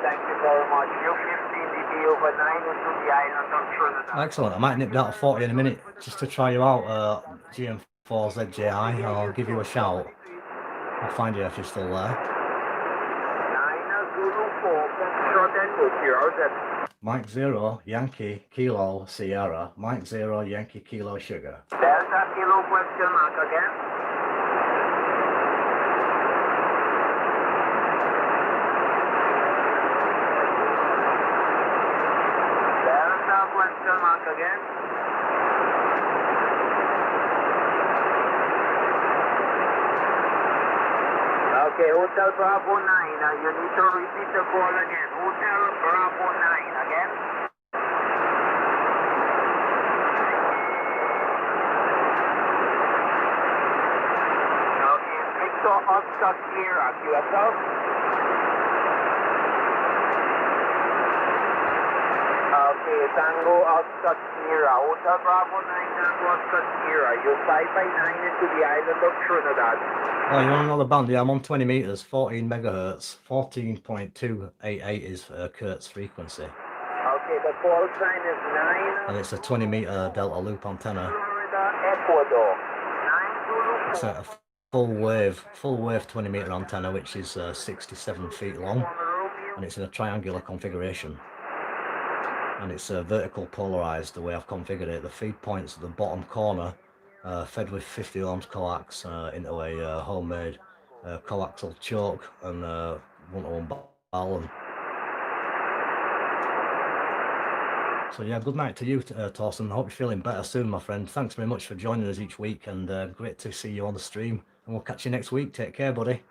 Thank you very much. You're 15 dB over 9 into the island of Trinidad. Excellent. I might nip down to 40 in a minute just to try you out, GM4ZJI. I'll give you a shout. I'll find you if you're still there. 9 Zulu 4, Foxtrot Echo, Sierra. Mike 0 Yankee Kilo Sierra. Mike 0 Yankee Kilo Sugar. Delta Kilo question mark again. Question mark again. Okay, Hotel Bravo 9, you need to repeat the call again. Hotel Bravo 9 again. Okay, Victor Oscar Sierra, QSL. Okay, Tango Oscar Sierra, Hotel Bravo 9 Tango Oscar Sierra. You're 5 by 9 into the island of Trinidad. Oh, you want to know the band? Yeah, I'm on 20 meters, 14 megahertz, 14.288 is Kurt's frequency. Okay, the call sign is 9. And it's a 20 meter delta loop antenna. Florida, Ecuador. 9 It's a full wave 20 meter antenna, which is 67 feet long, and it's in a triangular configuration. And it's vertical polarized the way I've configured it. The feed points at the bottom corner, fed with 50 ohms coax into a homemade coaxial choke and 1-to-1 balun. So yeah, good night to you, Torsten. I hope you're feeling better soon, my friend. Thanks very much for joining us each week, and great to see you on the stream. And we'll catch you next week. Take care, buddy.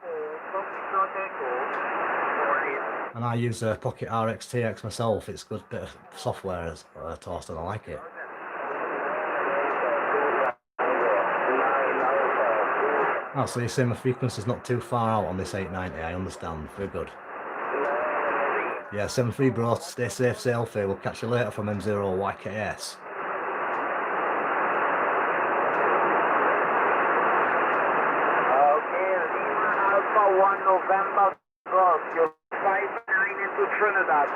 And I use Pocket RX-TX myself. It's a good bit of software, Torsten. I like it. Oh, so you're saying my frequency's not too far out on this 890. I understand. Very good. Yeah, 7-3, bro. Stay safe, stay healthy. We'll catch you later from M0YKS. Okay, Lima Alpha 1 November 12. You're 5-9 into Trinidad.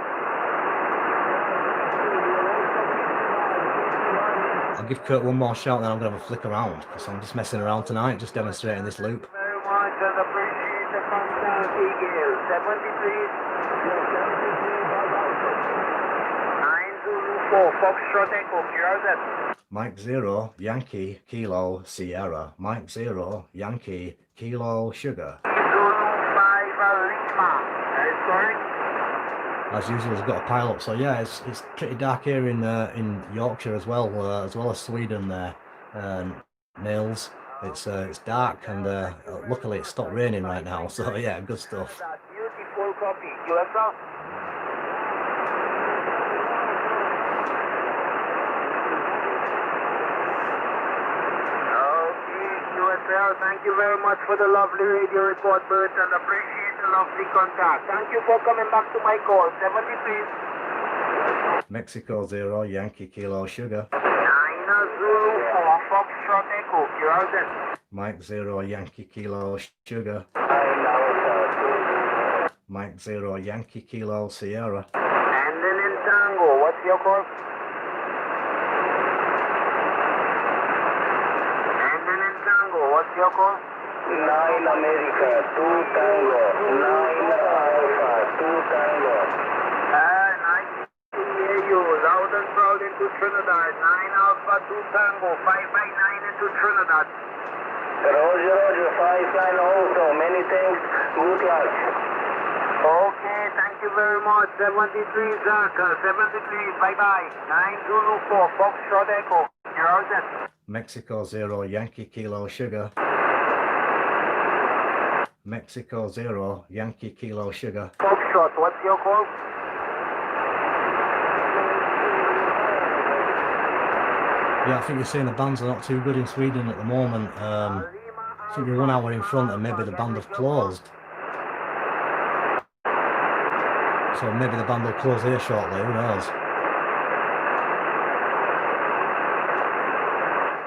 I'll give Kurt one more shout, then I'm going to have a flick around, because I'm just messing around tonight, just demonstrating this loop. Very and appreciate the contact, Eagle. 73. 904, Foxtrot Echo, clear that. Mike 0, Yankee, Kilo, Sierra. Mike 0, Yankee, Kilo, Sugar. Zulu 5, Lima. Sorry? As usual, it's got a pile up. So yeah, it's pretty dark here in Yorkshire as well as Sweden there. Nails. It's dark, and luckily it's stopped raining right now. So yeah, good stuff. Beautiful copy. QSL. Thank you very much for the lovely radio report, Bert, and appreciate the lovely contact. Thank you for coming back to my call. 73. Mexico 0, Yankee Kilo Sugar. 9 Zulu 4, Foxtrot Echo, clear that. Mike 0, Yankee Kilo Sugar. Mike 0, Yankee Kilo Sierra. And then in Tango, what's your call? What's your call? 9 America, 2 Tango, 9 Alpha, 2 Tango. Nice to hear you. Loud and proud into Trinidad. 9 Alpha, 2 Tango, 5x9 into Trinidad. Roger, Roger, 5-9 also. Many thanks. Good luck. Okay, thank you very much. 73 Zach, 73, bye-bye. 9 Zulu 4, Foxtrot Echo. You're set. Mexico 0, Yankee Kilo Sugar. Mexico 0, Yankee Kilo Sugar. Foxtrot, what's your call? Yeah, I think you're saying the bands are not too good in Sweden at the moment. I think you're 1 hour in front and maybe the band have closed. So maybe the band will close here shortly, who knows.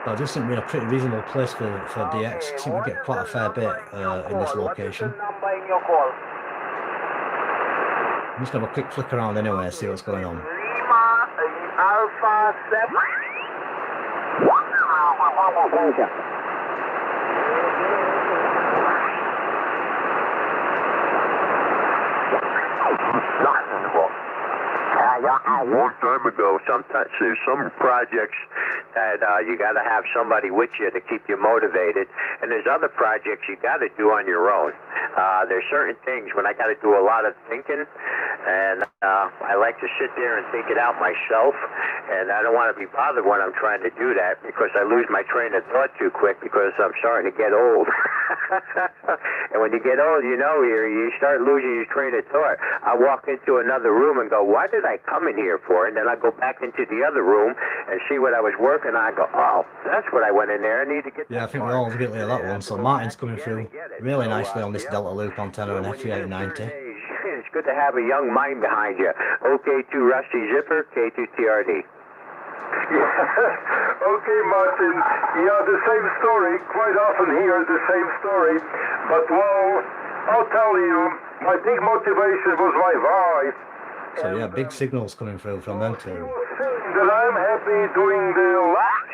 But I just think we're in a pretty reasonable place for DX. I think we get quite a fair bit in this location. I'm just going to have a quick flick around anyway, see what's going on. Lima Alpha 7. A long time ago, sometimes there's some projects that you got to have somebody with you to keep you motivated, and there's other projects you got to do on your own. There's certain things when I got to do a lot of thinking, and I like to sit there and think it out myself, and I don't want to be bothered when I'm trying to do that because I lose my train of thought too quick because I'm starting to get old. And when you get old, you know, you start losing your train of thought. I walk into another room and go, why did I come in here for? And then I go back into the other room and see what I was working on. I go, oh, that's what I went in there. I need to get. Yeah, I think we're all guilty of that one. So Martin's coming through really nicely on this Delta Loop antenna and FT-890. It's good to have a young mind behind you. OK2 Rusty Zipper, K2 TRD. Okay, Martin. Yeah, the same story. Quite often here, the same story. But, well, I'll tell you, my big motivation was my wife. So yeah, big signals coming through from them too. That I'm happy doing the last.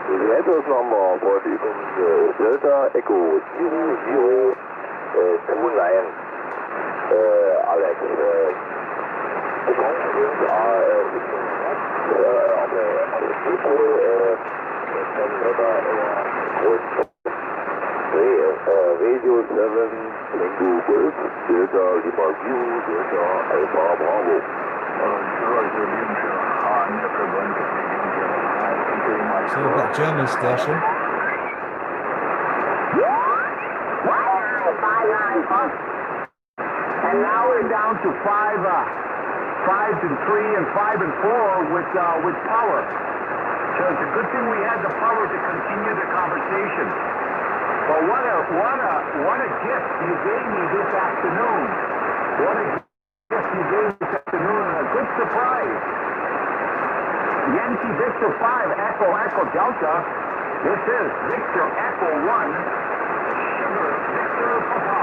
The address number for the Delta Echo 0029 Alex. The passengers are Radio 7 Tango Golf Delta Lima Zulu Delta Alpha Bravo. So we've got German station. And now we're down to 5 and 3 and 5 and 4 with power. So it's a good thing we had the power to continue the conversation. But what a gift you gave me this afternoon. What a gift you gave me this afternoon, and a good surprise. Yankee Victor 5, Echo Echo Delta. This is Victor Echo 1, Sugar Victor Papa.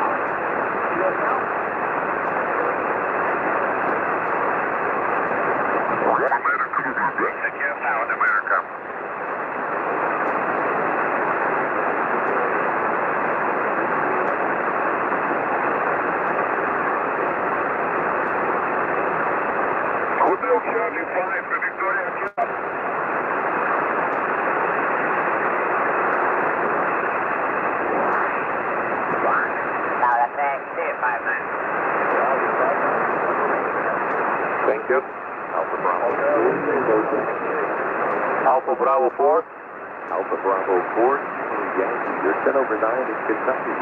Charlie 5 for Victoria Club. Thank you. Alpha Bravo 4. Alpha Bravo 4. Alpha Bravo 4. Yankee, you're 10 over 9 in Kentucky.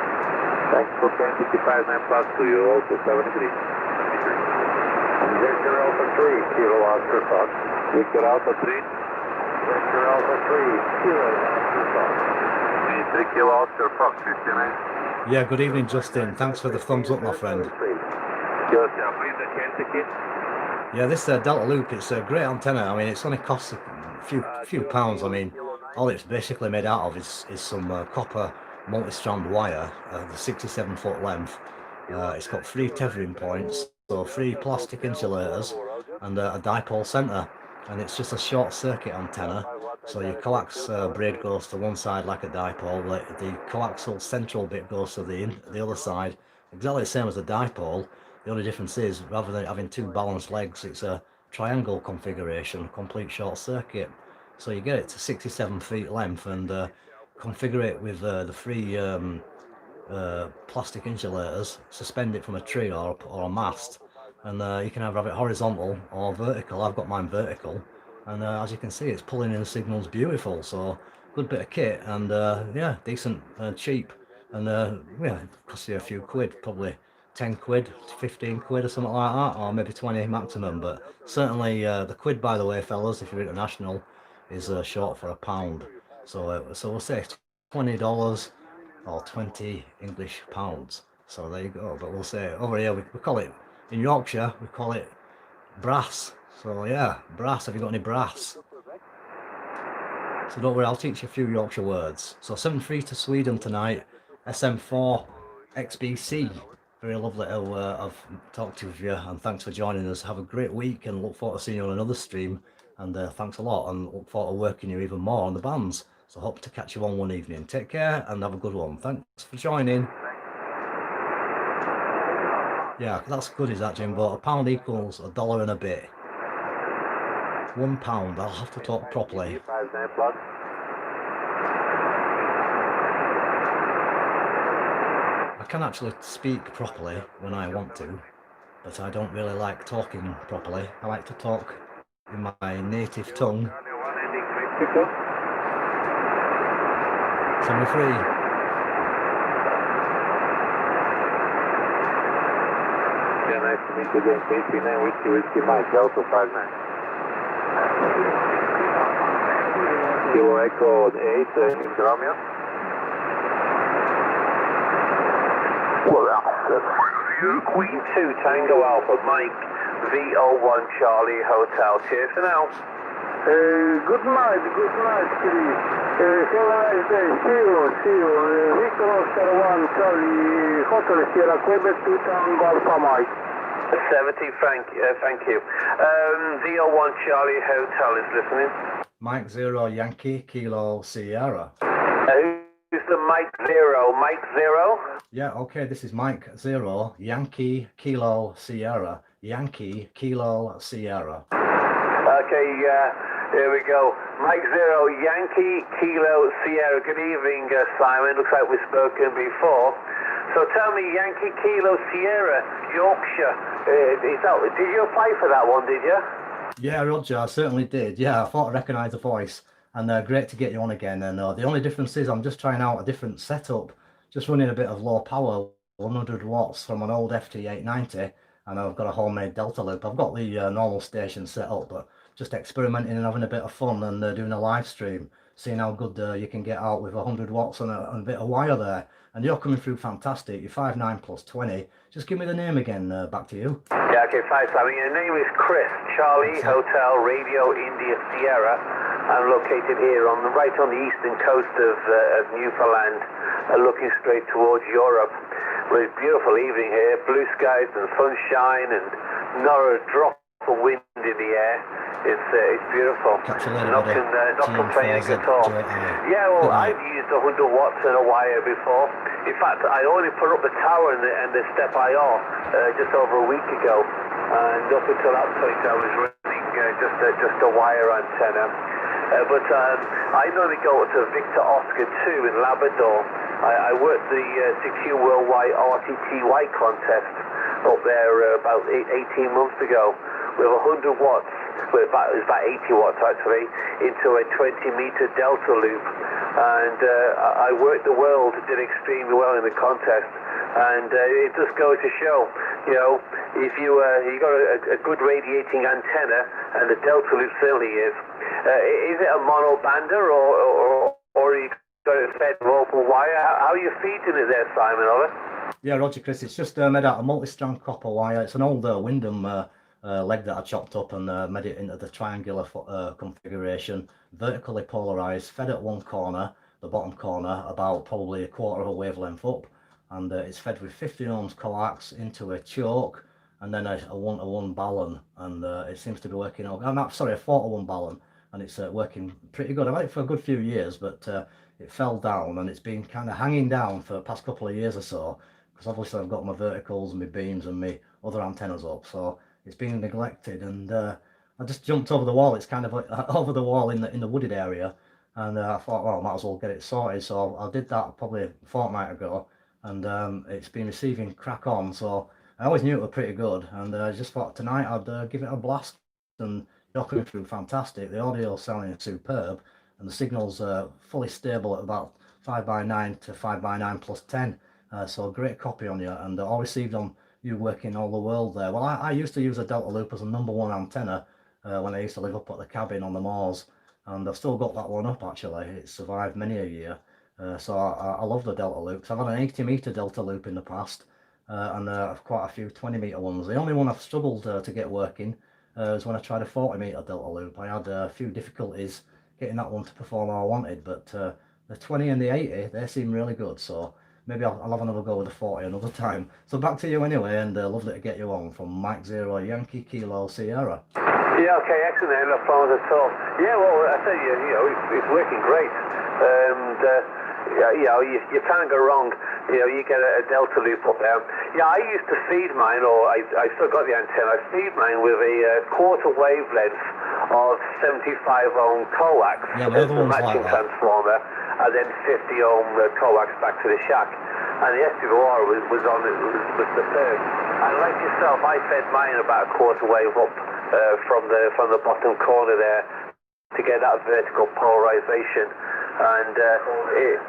Thanks for 1065 plus to you, also 7 degrees. Victor Alpha 3, Kilo Oscar Fox. Victor Alpha 3. Victor Alpha 3, Kilo Oscar Fox. 3 Kilo Oscar Fox, 59. Yeah, good evening, Justin. Thanks for the thumbs up, my friend. Yeah, this Delta Loop, it's a great antenna. I mean, it's only costs a few pounds. I mean, all it's basically made out of is some copper multi-strand wire, the 67-foot length. It's got 3 tethering points, so 3 plastic insulators and a dipole center, and it's just a short circuit antenna. So your coax braid goes to one side like a dipole, the coaxial central bit goes to the other side, exactly the same as a dipole. The only difference is, rather than having 2 balanced legs, it's a triangle configuration, complete short circuit. So you get it to 67 feet length and configure it with the 3 plastic insulators, suspend it from a tree or a mast, and you can either have it horizontal or vertical. I've got mine vertical, and as you can see, it's pulling in the signals beautiful. So good bit of kit, and yeah, decent, cheap, and yeah, cost you a few quid, probably 10 quid, 15 quid or something like that, or maybe 20 maximum. But certainly the quid, by the way, fellas, if you're international, is short for a pound. So so we'll say $20 or 20 English pounds. So there you go. But we'll say over here we call it, in Yorkshire we call it brass. So yeah, brass. Have you got any brass? So don't worry, I'll teach you a few Yorkshire words. So 7-3 to Sweden tonight. SM4 XBC. Very lovely to have talked to you, and thanks for joining us. Have a great week, and look forward to seeing you on another stream. And thanks a lot, and look forward to working you even more on the bands. So hope to catch you on one evening. Take care and have a good one. Thanks for joining. Yeah, that's good, is that, Jim? But a pound equals $1 and a bit. £1. I'll have to talk properly. I can actually speak properly when I want to, but I don't really like talking properly. I like to talk in my native tongue. 73. Yeah, nice to meet you again. KC9 Whiskey Mike, Delta 59. Kilo Echo 8, Romeo. Queen 2 Tango Alpha, Mike, VO1 Charlie Hotel. Cheers for now. Good night, please. Have a nice day. See you. Victor Oscar 1, Charlie Hotel, Sierra Quebec 2 Tango Alpha Mike. 70, thank you. VO1 Charlie Hotel is listening. Mike 0 Yankee Kilo Sierra. Who's the Mike 0? Mike 0? Yeah, okay, this is Mike 0 Yankee Kilo Sierra. Yankee Kilo Sierra. Okay, here we go. Mike 0 Yankee Kilo Sierra. Good evening, Simon. Looks like we've spoken before. So tell me, Yankee Kilo Sierra, Yorkshire. Did you apply for that one, did you? Yeah, Roger, I certainly did. Yeah, I thought I recognised the voice, and great to get you on again. And the only difference is I'm just trying out a different setup, just running a bit of low power, 100 watts from an old FT-890, and I've got a homemade Delta Loop. I've got the normal station set up, but just experimenting and having a bit of fun and doing a live stream, seeing how good you can get out with 100 watts and a bit of wire there. And you're coming through fantastic. You're 5'9 plus 20. Just give me the name again. Back to you. Yeah, okay, fine, Simon. Your name is Chris, Charlie Hotel Radio India Sierra. I'm located here right on the eastern coast of Newfoundland, looking straight towards Europe. Well, it's a beautiful evening here, blue skies and sunshine, and not a drop of wind in the air. It's beautiful. Not complaining at all. Yeah, well, I've used 100 watts and a wire before. In fact, I only put up the tower and the step IR just over a week ago, and up until that point I was running just a wire antenna. But I normally go to Victor Oscar 2 in Labrador. I worked the DQ Worldwide RTTY contest up there about 18 months ago with 100 watts, well, it was about 80 watts actually, into a 20-meter delta loop. And I worked the world, did extremely well in the contest. And it just goes to show, you know, if you got a good radiating antenna, and the delta loop certainly is it a mono bander or you got it fed local wire? How are you feeding it there, Simon? Over? Yeah, Roger, Chris. It's just made out of multi-strand copper wire. It's an old Wyndham leg that I chopped up and made it into the triangular configuration, vertically polarized, fed at one corner, the bottom corner, about probably a quarter of a wavelength up. And it's fed with 50 ohms coax into a choke and then a 1-to-1 balun, and it seems to be working. I'm not sorry, a 4-to-1 balun, and it's working pretty good. I've had it for a good few years, but it fell down and it's been kind of hanging down for the past couple of years or so, because obviously I've got my verticals and my beams and my other antennas up, so it's been neglected. And I just jumped over the wall. It's kind of like over the wall in the wooded area, and I thought, well, I might as well get it sorted. So I did that probably a fortnight ago. And it's been receiving crack on, so I always knew it was pretty good, and I just thought tonight I'd give it a blast, and you're coming through fantastic. The audio sounding superb, and the signal's fully stable at about 5x9 to 5x9 plus 10, so a great copy on you, and all received on you working all the world there. Well, I used to use a Delta Loop as a #1 antenna when I used to live up at the cabin on the moors, and I've still got that one up actually. It's survived many a year. So I love the Delta Loops. I've had an 80-meter Delta Loop in the past, and I've quite a few 20-meter ones. The only one I've struggled to get working is when I tried a 40-meter Delta Loop. I had a few difficulties getting that one to perform how I wanted, but the 20 and the 80, they seem really good. So maybe I'll have another go with the 40 another time. So back to you anyway, and lovely to get you on from Mike 0 Yankee Kilo Sierra. Yeah, okay, excellent. No problems at all. Yeah, well, I tell you, you know, it's working great. Yeah, you know, you can't go wrong. You know, you get a Delta Loop up there. Yeah, I used to feed mine, or I still got the antenna. I feed mine with a quarter wavelength of 75 ohm coax, the matching transformer, and then 50 ohm coax back to the shack. And the SWR was superb. And like yourself, I fed mine about a quarter wave up from the bottom corner there to get that vertical polarization. And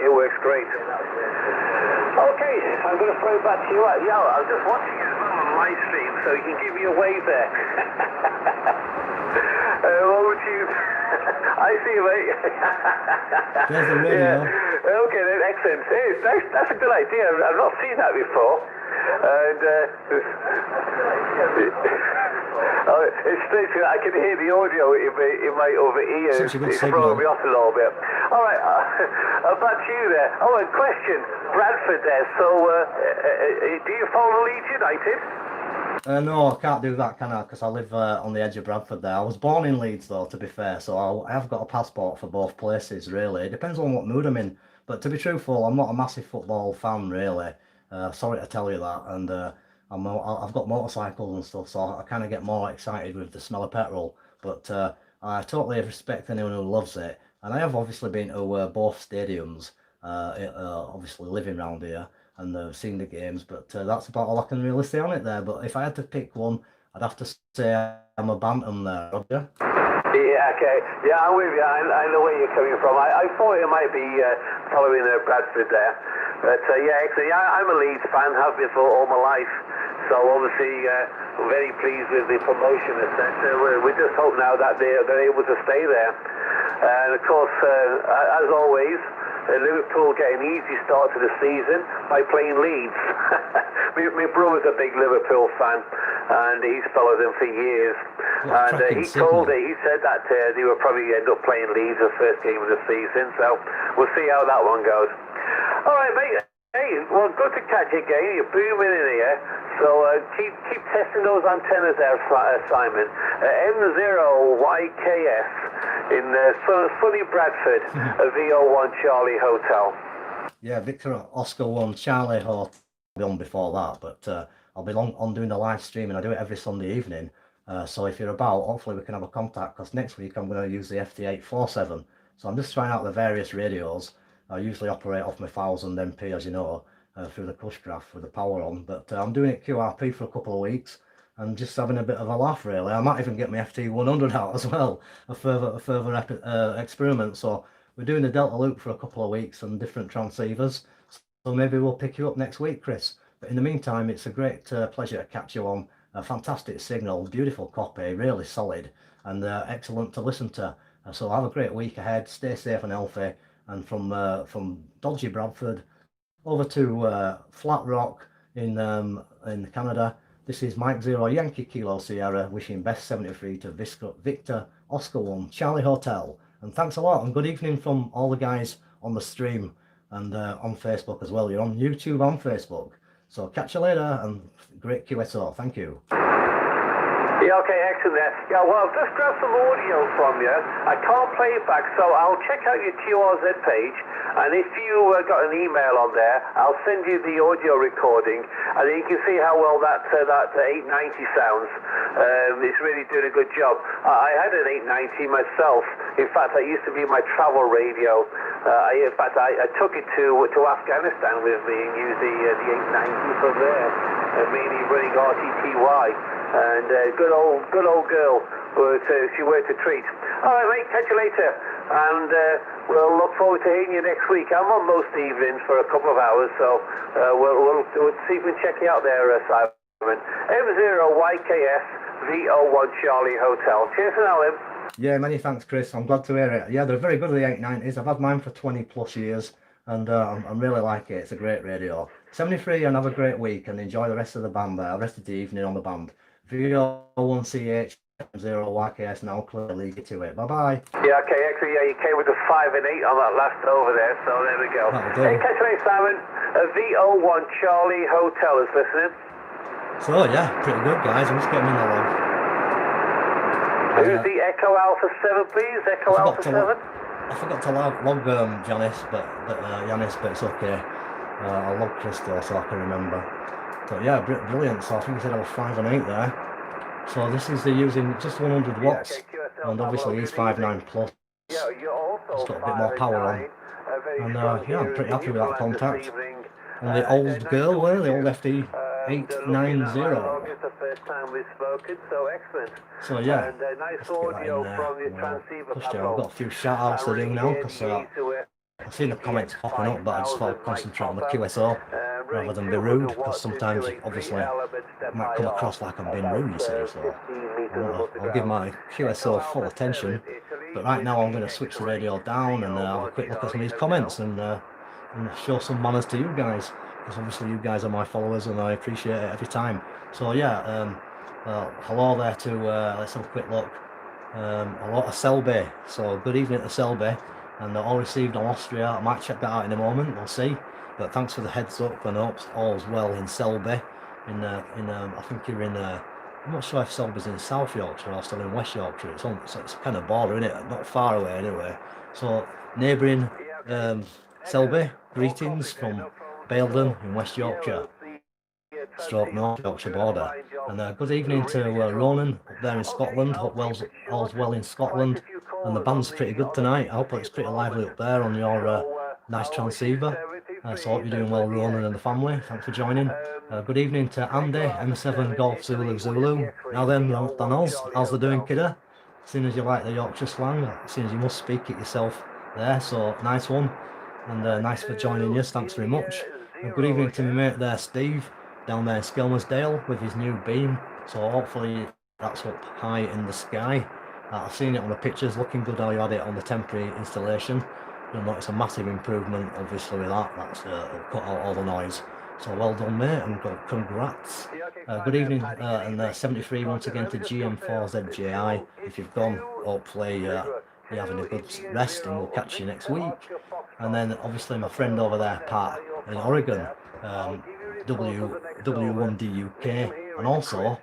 it works great. Okay, I'm going to throw it back to you. Yeah, I was just watching it as well on live stream, so you can give me a wave there. What would you... I see you, mate. There's the radio. Yeah. Okay, then, excellent. Hey, that's a good idea. I've not seen that before. And it's strange. I can hear the audio in my over ears. It's throwing me off a little bit. All right, back to you there. Oh, and question, Bradford there. So, do you follow Leeds United? No, I can't do that, can I? Because I live on the edge of Bradford there. I was born in Leeds, though, to be fair, so I have got a passport for both places, really. It depends on what mood I'm in. But to be truthful, I'm not a massive football fan, really. Sorry to tell you that. And I've got motorcycles and stuff, so I kind of get more excited with the smell of petrol. But I totally respect anyone who loves it. And I have obviously been to both stadiums, obviously living around here, and seeing the games, but that's about all I can really say on it there. But if I had to pick one, I'd have to say I'm a Bantam there, Roger. Yeah, okay. Yeah, I'm with you. I know where you're coming from. I thought it might be following Bradford there. But yeah, actually, I'm a Leeds fan, have been for all my life. So obviously, we're very pleased with the promotion, etc. We just hope now that they're able to stay there. And of course, as always, Liverpool get an easy start to the season by playing Leeds. My brother's a big Liverpool fan, and he's followed them for years. And he said that they will probably end up playing Leeds the first game of the season. So we'll see how that one goes. All right, mate. Hey, well, good to catch you again. You're booming in here. So keep testing those antennas there, Simon. M0YKS in sunny Bradford, a VO1 Charlie Hotel. Yeah, Victor Oscar 1 Charlie Hotel. I'll be on before that, but I'll be on doing the live stream, and I do it every Sunday evening. So if you're about, hopefully we can have a contact, because next week I'm going to use the FT-847. So I'm just trying out the various radios. I usually operate off my 1000 MP, as you know, through the Cushcraft with the power on. But I'm doing it QRP for a couple of weeks and just having a bit of a laugh, really. I might even get my FT-100 out as well, a further experiment. So we're doing the Delta Loop for a couple of weeks and different transceivers. So maybe we'll pick you up next week, Chris. But in the meantime, it's a great pleasure to catch you on. A fantastic signal, beautiful copy, really solid, and excellent to listen to. So have a great week ahead. Stay safe and healthy. And from dodgy Bradford over to Flat Rock in Canada, this is Mike 0 Yankee Kilo Sierra wishing best 73 to Victor Oscar 1 Charlie Hotel. And thanks a lot, and good evening from all the guys on the stream and on Facebook as well. You're on YouTube and Facebook. So catch you later, and great QSO. Thank you. Yeah, okay, excellent there. Yeah, well, I've just grabbed some audio from you. I can't play it back, so I'll check out your QRZ page, and if you got an email on there, I'll send you the audio recording, and then you can see how well that 890 sounds. It's really doing a good job. I had an 890 myself. In fact, that used to be my travel radio. I took it to Afghanistan with me and used the 890 from there, mainly running RTTY. And good old girl, but she worked a treat. All right, mate, catch you later, and we'll look forward to hearing you next week. I'm on most evenings for a couple of hours, so we'll see if we can check you out there, Simon. M0YKS V01 Charlie Hotel. Cheers for now, Lim. Yeah, many thanks, Chris. I'm glad to hear it. Yeah, they're very good at the 890s. I've had mine for 20 plus years, and I really like it. It's a great radio. 73, and have a great week, and enjoy the rest of the band there, the rest of the evening on the band. V01CH M0YKS now clearly get to it. Bye bye. Yeah, okay, actually, yeah, you came with the 5 and 8 on that last over there, so there we go. Hey, catch you later, Simon. V01 Charlie Hotel is listening. So yeah, pretty good, guys. I'm just getting in the log. Who's the Echo Alpha 7, please? Echo Alpha 7. I forgot to log Janice, but it's okay. I'll log Crystal so I can remember. But yeah, brilliant. So I think he said I was 5 and 8 there. So this is using just 100 watts, and obviously he's 5.9 plus. It's got a bit more power on. And yeah, I'm pretty happy with that contact. And the old girl, the old FT-890. So yeah, let's get that in there. I've got a few shout outs to do now, because I've seen the comments popping up, but I just thought I'd concentrate on the QSO rather than be rude, because sometimes obviously it might come across like I'm being rude, you see, so I'll give my QSO full attention. But right now I'm going to switch the radio down and have a quick look at some of these comments and show some manners to you guys, because obviously you guys are my followers and I appreciate it every time. So yeah, hello there to, let's have a quick look. Hello to Selby, so good evening to Selby. And all received on Austria. I might check that out in a moment, we'll see. But thanks for the heads up, and hope all's well in Selby. I think you're in, I'm not sure if Selby's in South Yorkshire or still in West Yorkshire. It's kind of border, isn't it? Not far away anyway. So neighbouring Selby, greetings from Baildon in West Yorkshire, stroke North Yorkshire border. And good evening to Ronan up there in Scotland. Hope all's well in Scotland. And the band's pretty good tonight. I hope it's pretty lively up there on your nice transceiver. So I hope you're doing well, Ronan and the family. Thanks for joining. Good evening to Andy, M7 Golf Zulu Zulu. Now then, Donald, how's the doing, kidder? Seeing as you like the Yorkshire slang, seeing as you must speak it yourself there, so nice one. And nice for joining us, thanks very much. Good evening to my mate there, Steve, down there in Skelmersdale with his new beam. So hopefully that's up high in the sky. I've seen it on the pictures, looking good how you had it on the temporary installation. You'll notice a massive improvement, obviously, with that. That's cut out all the noise. So well done, mate, and congrats. Good evening, and 73 once again to GM4ZJI. If you've gone, hopefully you're having a good rest, and we'll catch you next week. And then, obviously, my friend over there, Pat, in Oregon, W1DUK, and also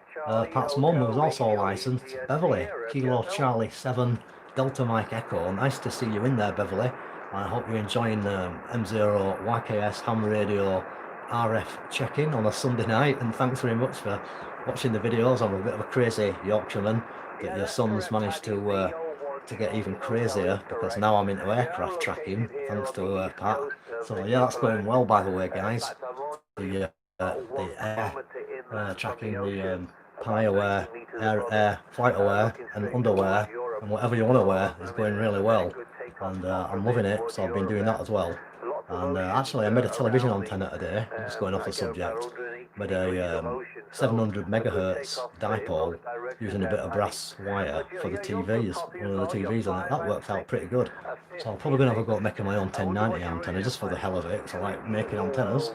Pat's mum, who's also licensed, Beverly, Kilo Charlie 7 Delta Mike Echo. Nice to see you in there, Beverly. I hope you're enjoying M0YKS ham radio RF check-in on a Sunday night, and thanks very much for watching the videos. I'm a bit of a crazy Yorkshireman, but your son's managed to get even crazier, because now I'm into aircraft tracking thanks to Pat. So yeah, that's going well, by the way, guys. The air tracking, the PI aware, air flight aware, and underwear, and whatever you want to wear is going really well, and I'm loving it. So I've been doing that as well. And actually, I made a television antenna today. Just going off the subject, made a 700 megahertz dipole using a bit of brass wire for the TVs, one of the TVs on it. That worked out pretty good. So I'm probably going to have a go at making my own 1090 antenna just for the hell of it, because I like making antennas.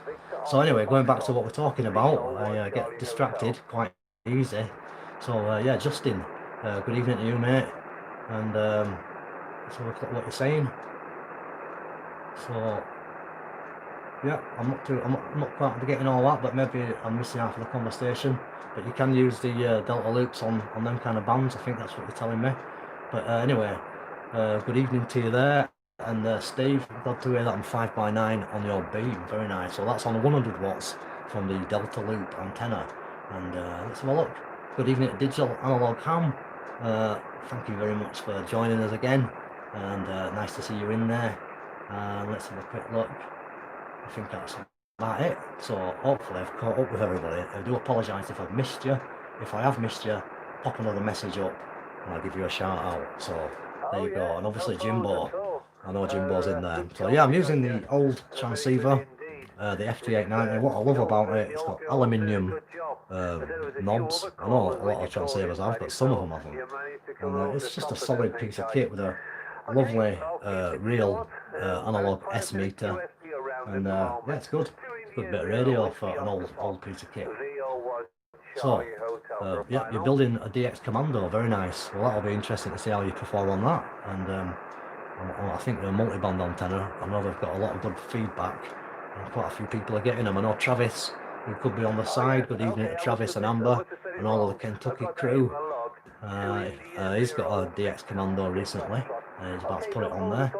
So anyway, going back to what we're talking about, I get distracted quite easy. So yeah, Justin, good evening to you, mate. And so what you're saying. So yeah, I'm not quite getting all that, but maybe I'm missing half of the conversation. But you can use the delta loops on them kind of bands. I think that's what you're telling me. But anyway, good evening to you there. And Steve, glad to hear that I'm 5x9 on your beam. Very nice. So that's on 100 watts from the delta loop antenna. And let's have a look. Good evening to Digital Analog Ham. Thank you very much for joining us again. And nice to see you in there. Let's have a quick look. I think that's about it. So hopefully I've caught up with everybody. I do apologise if I've missed you. If I have missed you, pop another message up and I'll give you a shout out. So there you go. And obviously Jimbo, I know Jimbo's in there. So yeah, I'm using the old transceiver, the FT-890. What I love about it, it's got aluminium knobs. I know a lot of transceivers have, but some of them haven't. And it's just a solid piece of kit with a lovely real analog S meter. And yeah, it's good. Good bit of radio for an old piece of kit. So yeah, you're building a DX Commando. Very nice. Well, that'll be interesting to see how you perform on that. And I think the multi-band antenna, I know they've got a lot of good feedback, and quite a few people are getting them. I know Travis, who could be on the side. Good evening to Travis and Amber and all of the Kentucky crew. He's got a DX Commando recently. He's about to put it on there.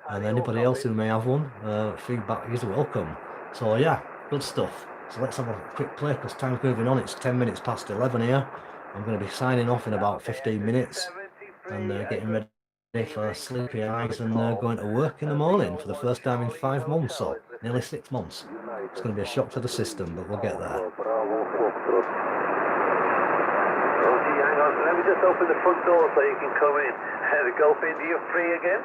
And anybody else who may have one, feedback is welcome. So yeah, good stuff. So let's have a quick play, because time's moving on. It's 10 minutes past 11 here. I'm going to be signing off in about 15 minutes and getting ready for sleepy eyes and going to work in the morning for the first time in 5 months, so nearly 6 months. It's going to be a shock to the system, but we'll get there. Hang on, let me just open the front door so you can come in. The Gulf India free again.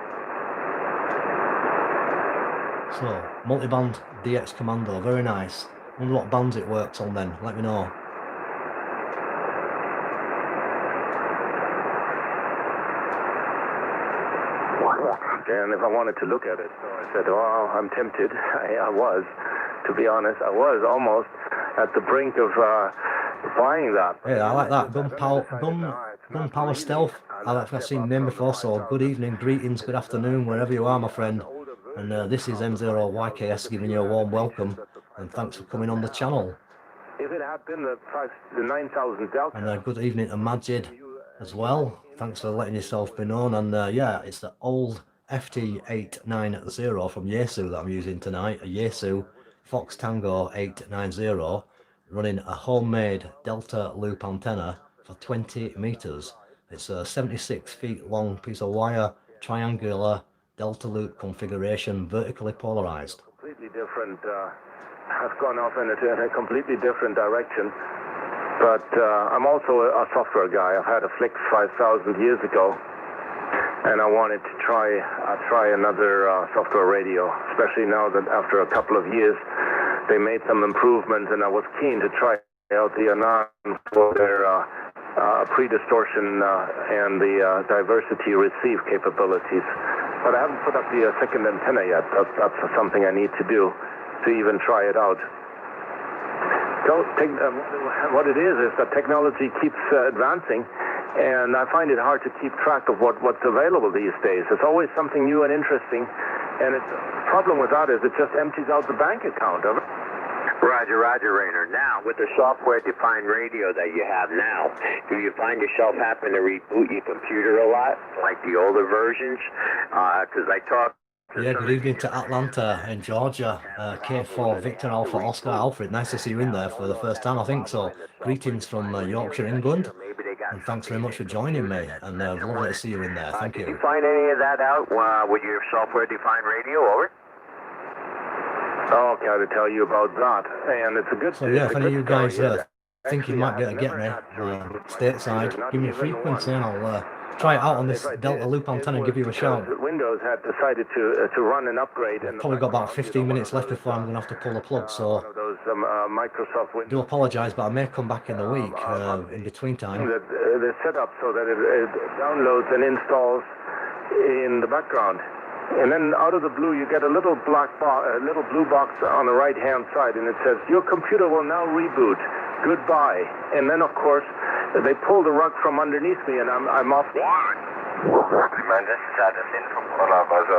So, multi-band DX Commando, very nice. Wonder what bands it works on then, let me know. And if I wanted to look at it, so I said, oh, I'm tempted. I was, to be honest, I was almost at the brink of buying that. Yeah, I like that. Gunpowder Stealth. I've seen the name before, so good evening, greetings, good afternoon, wherever you are, my friend. And this is M0YKS giving you a warm welcome, and thanks for coming on the channel. If it had been the price, the 9,000 Delta. And good evening to Majid as well. Thanks for letting yourself be known. And yeah, it's the old FT-890 from Yaesu that I'm using tonight. A Yaesu Fox Tango 890, running a homemade Delta loop antenna for 20 meters. It's a 76 feet long piece of wire, triangular Delta loop configuration, vertically polarized. Completely different. I've gone off in a completely different direction. But I'm also a software guy. I've had a Flick 5000 years ago, and I wanted to try another software radio, especially now that after a couple of years they made some improvements, and I was keen to try out the Anan for their pre-distortion and the diversity receive capabilities. But I haven't put up the second antenna yet. That's something I need to do to even try it out. So what it is that technology keeps advancing, and I find it hard to keep track of what's available these days. It's always something new and interesting, and the problem with that is it just empties out the bank account of it. Roger, Rainer. Now, with the software-defined radio that you have now, do you find yourself having to reboot your computer a lot, like the older versions? Because I talked Yeah, good evening to Atlanta in Georgia. K4 Victor Alpha Oscar Alfred. Nice to see you in there for the first time, I think so. Greetings from Yorkshire, England. And thanks very much for joining me. And lovely to see you in there. Thank Did you you. find any of that out with your software-defined radio? Over. Oh, okay, to tell you about that. And it's a good So yeah, if any of you guys think Actually, you might I be have able to get never me had to stateside, not give me a even frequency one. and I'll try it out on this If I Delta did, loop it antenna and was give you a because shout. Windows had decided to run an upgrade. In the Probably got about background. 15 minutes left before I'm going to have to pull the plug, so one of those Microsoft I do Windows. apologise, but I may come back in the week in between time. They're set up so that it downloads and installs in the background. And then out of the blue, you get a little blue box on the right-hand side, and it says, your computer will now reboot. Goodbye. And then, of course, they pull the rug from underneath me, and I'm off. Ich meine, das ist ja das Infoprogramm. Also,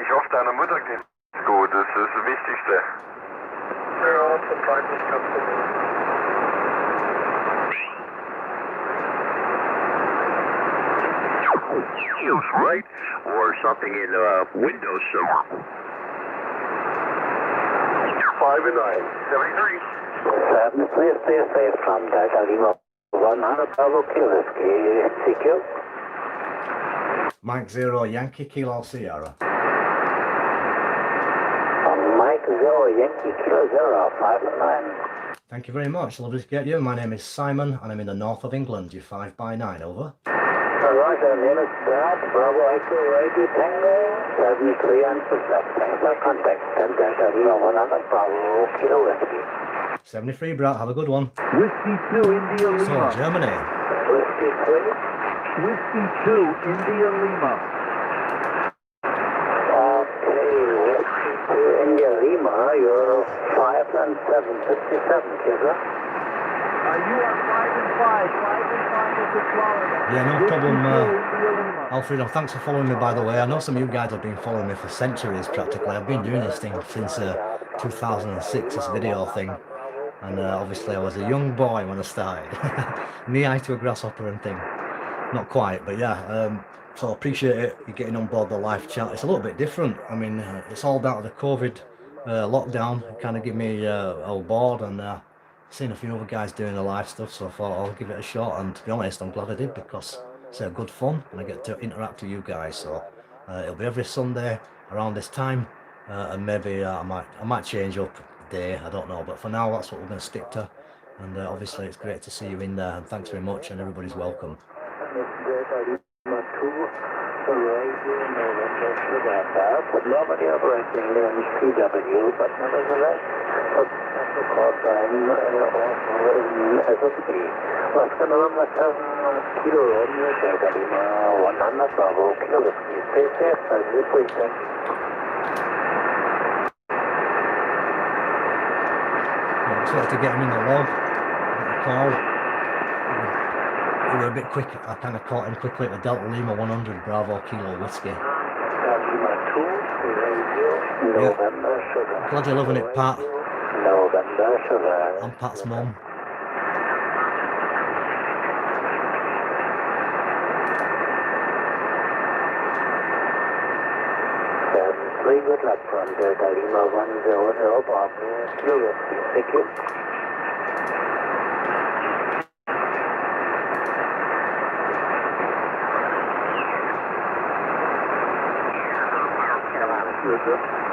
ich hoffe, deiner Mutter geht's gut. Das ist das Wichtigste. Ja, zurzeit nicht ganz so gut. Right? Or something in Windows somewhere. 5 and 9. 73. Please stay safe from Delta Lima 100 Bravo Kilo CQ. Mike 0 Yankee Kilo Sierra. Mike 0 Yankee Kilo 0 5 and 9. Thank you very much. Lovely to get you. My name is Simon and I'm in the north of England. You 5 by 9, over. Roger, name is Brad, Bravo Echo Radio Tango, 73 and percent. Thanks for contact. Delta Lima 100 Bravo Kilo Whiskey. 73, Brad. Have a good one. Whiskey 2, India So, Lima. Germany. Whiskey 3. Whiskey 2, India Lima. Okay, Whiskey 2, India Lima, you're 5 and 757, Kidra. You are 5 and 5. 5 and 5 is the Florida. Yeah, no Whiskey problem, 2, India Lima. Alfredo. Thanks for following me, by the way. I know some of you guys have been following me for centuries, practically. I've been doing this thing since 2006, this video thing. And obviously I was a young boy when I started. Knee-high to a grasshopper and thing. Not quite, but yeah. So I appreciate it, you getting on board the live chat. It's a little bit different. I mean, it's all down to the COVID lockdown. It kind of give me all bored, and seen a few other guys doing the live stuff, so I thought I'll give it a shot. And to be honest, I'm glad I did, because it's good fun and I get to interact with you guys. So it'll be every Sunday around this time, and maybe I might change up the day, I don't know, but for now that's what we're going to stick to. And obviously it's great to see you in there, and thanks very much, and everybody's welcome. Nobody operating in PW, but nevertheless, of course, I'm also in SOP. What's going on with Kilo Romeo Delta Lima 100 Bravo Kilo Whiskey? Stay safe, as you please. Yeah, just wanted to get him in the log, get the call. We were a bit quick. I kind of caught him quickly at the Delta Lima 100 Bravo Kilo Whiskey. Lima 2, November Sugar. Glad you're loving it, Pat. November Sugar. I'm Pat's mum. Very good luck from Delta Lima 100 Bravo Kilo Whiskey. Thank you.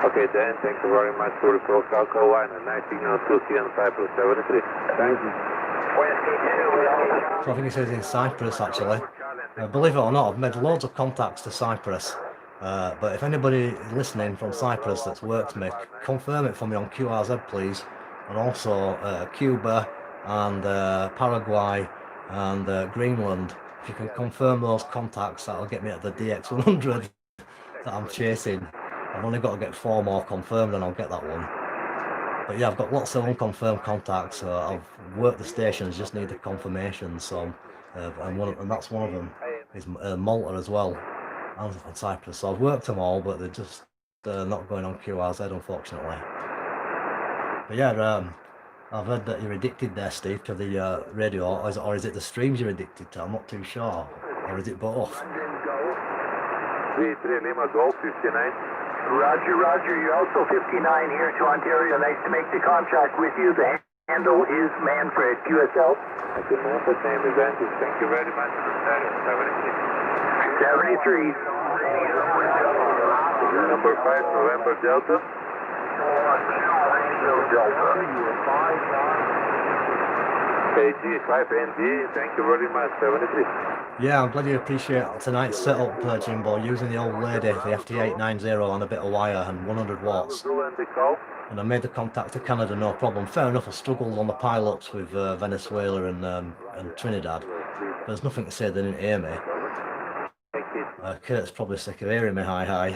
Okay, Dan, thank you very much for the call. Calco 1 and 1902 on Cyprus 73. Thank you. So I think it says in Cyprus, actually. Believe it or not, I've made loads of contacts to Cyprus. But if anybody listening from Cyprus that's worked me, confirm it for me on QRZ, please. And also Cuba and Paraguay and Greenland. If you can confirm those contacts, that'll get me at the DX100 that I'm chasing. I've only got to get 4 more confirmed and I'll get that one. But yeah, I've got lots of unconfirmed contacts. I've worked the stations, just need the confirmation. So, and that's one of them is Malta as well, and Cyprus. So I've worked them all, but they're just not going on QRZ, unfortunately. But yeah, I've heard that you're addicted there, Steve, to the radio, or is it the streams you're addicted to? I'm not too sure. Or is it both? 23 Lima Golf 59. Roger, Roger. You're also 59 here to Ontario. Nice to make the contact with you. The handle is Manfred, QSL. The Manfred name is Andrew. Thank you very much for starting. 73. Number 5, November Delta. KG 5ND. Thank you very much. 73. Yeah, I'm glad you appreciate tonight's setup, Jimbo, using the old lady, the FT-890 on a bit of wire and 100 watts. And I made the contact to Canada, no problem. Fair enough, I struggled on the pile-ups with Venezuela and Trinidad. There's nothing to say they didn't hear me. Kurt's probably sick of hearing me, hi.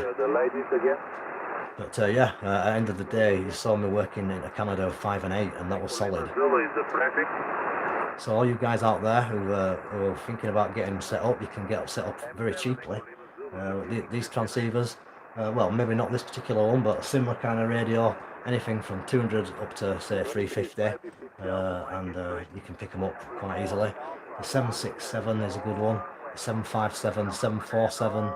But yeah, at the end of the day, you saw me working into Canada 5 and 8, and that was solid. So all you guys out there who are thinking about getting set up, you can get set up very cheaply. These transceivers, well, maybe not this particular one, but a similar kind of radio, anything from 200 up to say 350, and you can pick them up quite easily. The 767 is a good one, the 757, 747,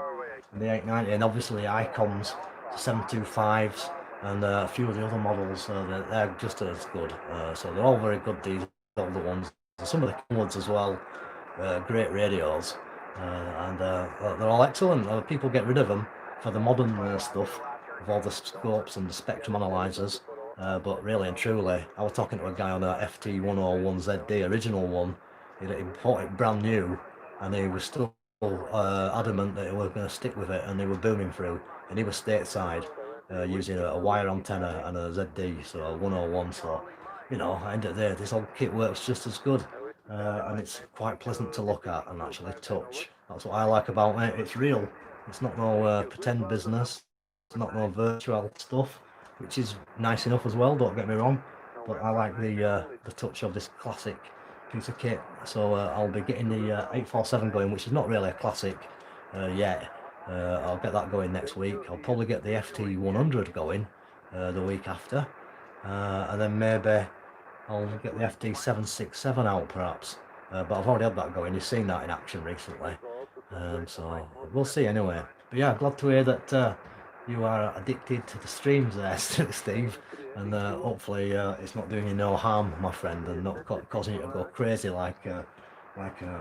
and the 890, and obviously the Icons, the 725s, and a few of the other models, they're just as good. So they're all very good, these older ones. Some of the ones as well, great radios, and they're all excellent. People get rid of them for the modern stuff, with all the scopes and the spectrum analyzers, but really and truly, I was talking to a guy on a FT-101ZD, original one. He bought it brand new, and he was still adamant that he was going to stick with it, and they were booming through, and he was stateside, using a wire antenna and a ZD, so a 101, so you know, at the end of the day, this old kit works just as good, and it's quite pleasant to look at and actually touch. That's what I like about it. It's real. It's not no pretend business. It's not no virtual stuff, which is nice enough as well, don't get me wrong, but I like the touch of this classic piece of kit. So I'll be getting the 847 going, which is not really a classic yet. I'll get that going next week. I'll probably get the FT-100 going the week after. And then maybe I'll get the FT-767 out perhaps, but I've already had that going. You've seen that in action recently, so we'll see anyway. But yeah, glad to hear that you are addicted to the streams there, Steve, and hopefully it's not doing you no harm, my friend, and not causing you to go crazy like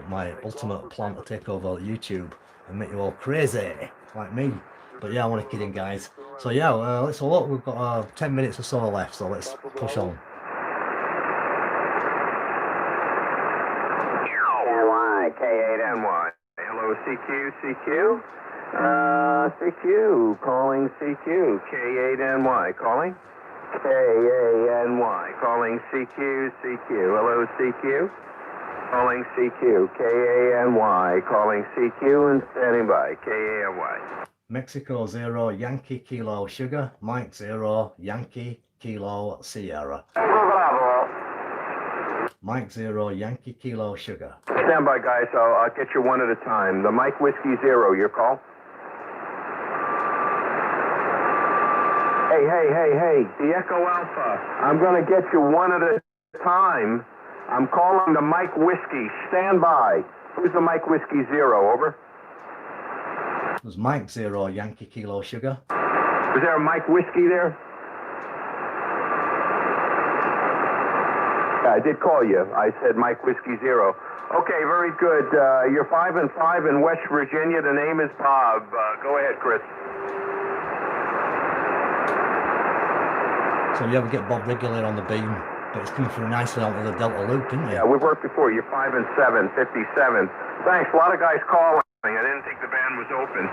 my ultimate plan to take over YouTube and make you all crazy like me. But yeah, I'm only kidding, guys. So yeah, let's have a look. We've got 10 minutes or so left, so let's push on. K8NY. Hello, CQ. CQ. Calling CQ. K8NY. Calling. KANY. Calling CQ. Hello, CQ. Calling CQ. KANY. Calling CQ and standing by. KANY. Mexico 0 Yankee Kilo Sugar, Mike 0 Yankee Kilo Sierra. Mike 0 Yankee Kilo Sugar. Stand by, guys. I'll get you one at a time. The Mike Whiskey 0, your call. Hey. The Echo Alpha. I'm going to get you one at a time. I'm calling the Mike Whiskey. Stand by. Who's the Mike Whiskey 0? Over. There's Mike 0 Yankee Kilo Sugar. Was there a Mike Whiskey there? Yeah, I did call you. I said Mike Whiskey 0. Okay, very good. You're 5 and 5 in West Virginia. The name is Bob. Go ahead, Chris. So you ever get Bob regularly on the beam, but it's coming through nicely onto the Delta Loop, isn't it? Yeah, we've worked before. You're 5 and 7, 57. Thanks. A lot of guys calling. I didn't think the band was open.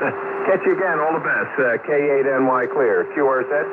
Catch you again. All the best. K8NY clear. QRZ.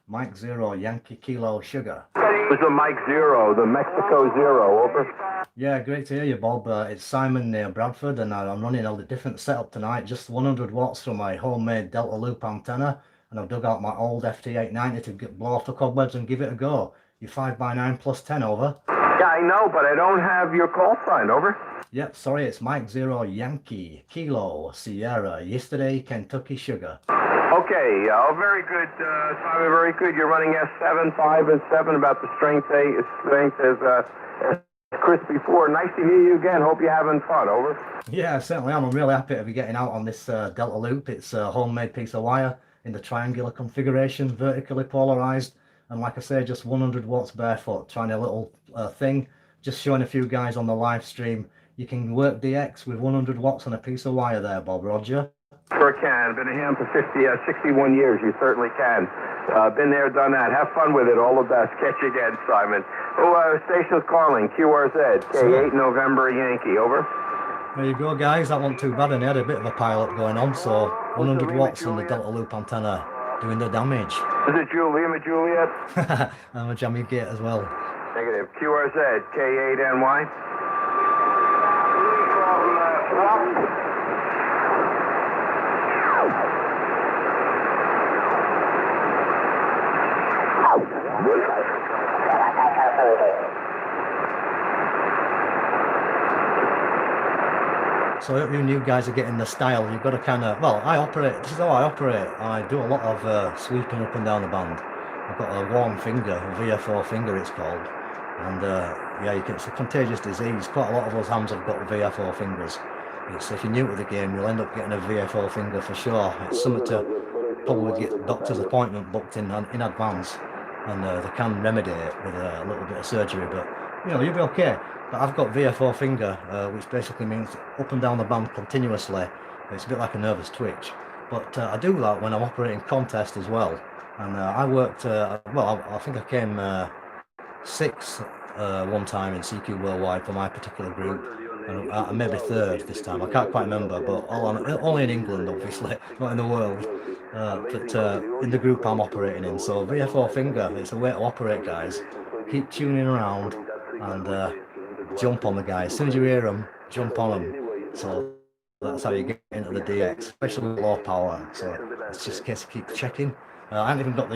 Mike 0 Yankee Kilo Sugar. This is the Mike 0, the Mexico 0. Over. Yeah, great to hear you, Bob. It's Simon near Bradford, and I'm running a different setup tonight. Just 100 watts from my homemade Delta Loop antenna, and I've dug out my old FT-890 to blow off the cobwebs and give it a go. You 5x9 plus 10, over. Yeah, I know, but I don't have your call sign. Over. Yep, sorry, it's Mike 0 Yankee Kilo Sierra. Yesterday, Kentucky Sugar. Okay, very good, Simon, very good. You're running S7, 5 and 7, about the strength as Chris before. Nice to hear you again. Hope you're having fun. Over. Yeah, certainly am. I'm really happy to be getting out on this Delta Loop. It's a homemade piece of wire in the triangular configuration, vertically polarized, and like I say, just 100 watts barefoot. Trying a little thing, just showing a few guys on the live stream. You can work DX with 100 watts on a piece of wire there, Bob. Roger. Sure can. Been a ham for 61 years. You certainly can. Been there, done that. Have fun with it. All the best. Catch you again, Simon. Oh, station's calling. QRZ. K8 November Yankee. Over. There you go, guys. That wasn't too bad, and they had a bit of a pilot going on. So 100 watts and the Delta Loop antenna doing the damage. Is it Juliet? I'm a jammy gate as well. Negative. QRZ. K8NY. So I hope you new guys are getting the style. You've got to kind of, well, this is how I operate. I do a lot of sweeping up and down the band. I've got a warm finger, a VF4 finger it's called. And yeah, it's a contagious disease. Quite a lot of us hams have got VF4 fingers. If you're new to the game, you'll end up getting a VF4 finger for sure. It's something to probably get doctor's appointment booked in advance. And they can remedy it with a little bit of surgery, but you know, you'll be okay. But I've got VF4 finger, which basically means up and down the band continuously. It's a bit like a nervous twitch. But I do that when I'm operating contest as well. And I worked, well, I think I came sixth one time in CQ Worldwide for my particular group. And maybe third this time. I can't quite remember, but only in England, obviously, not in the world. But in the group I'm operating in. So VF4 finger, it's a way to operate, guys. Keep tuning around and jump on the guys. As soon as you hear them, jump on them. So that's how you get into the DX, especially with low power. So it's just a case of keep checking. I haven't even got the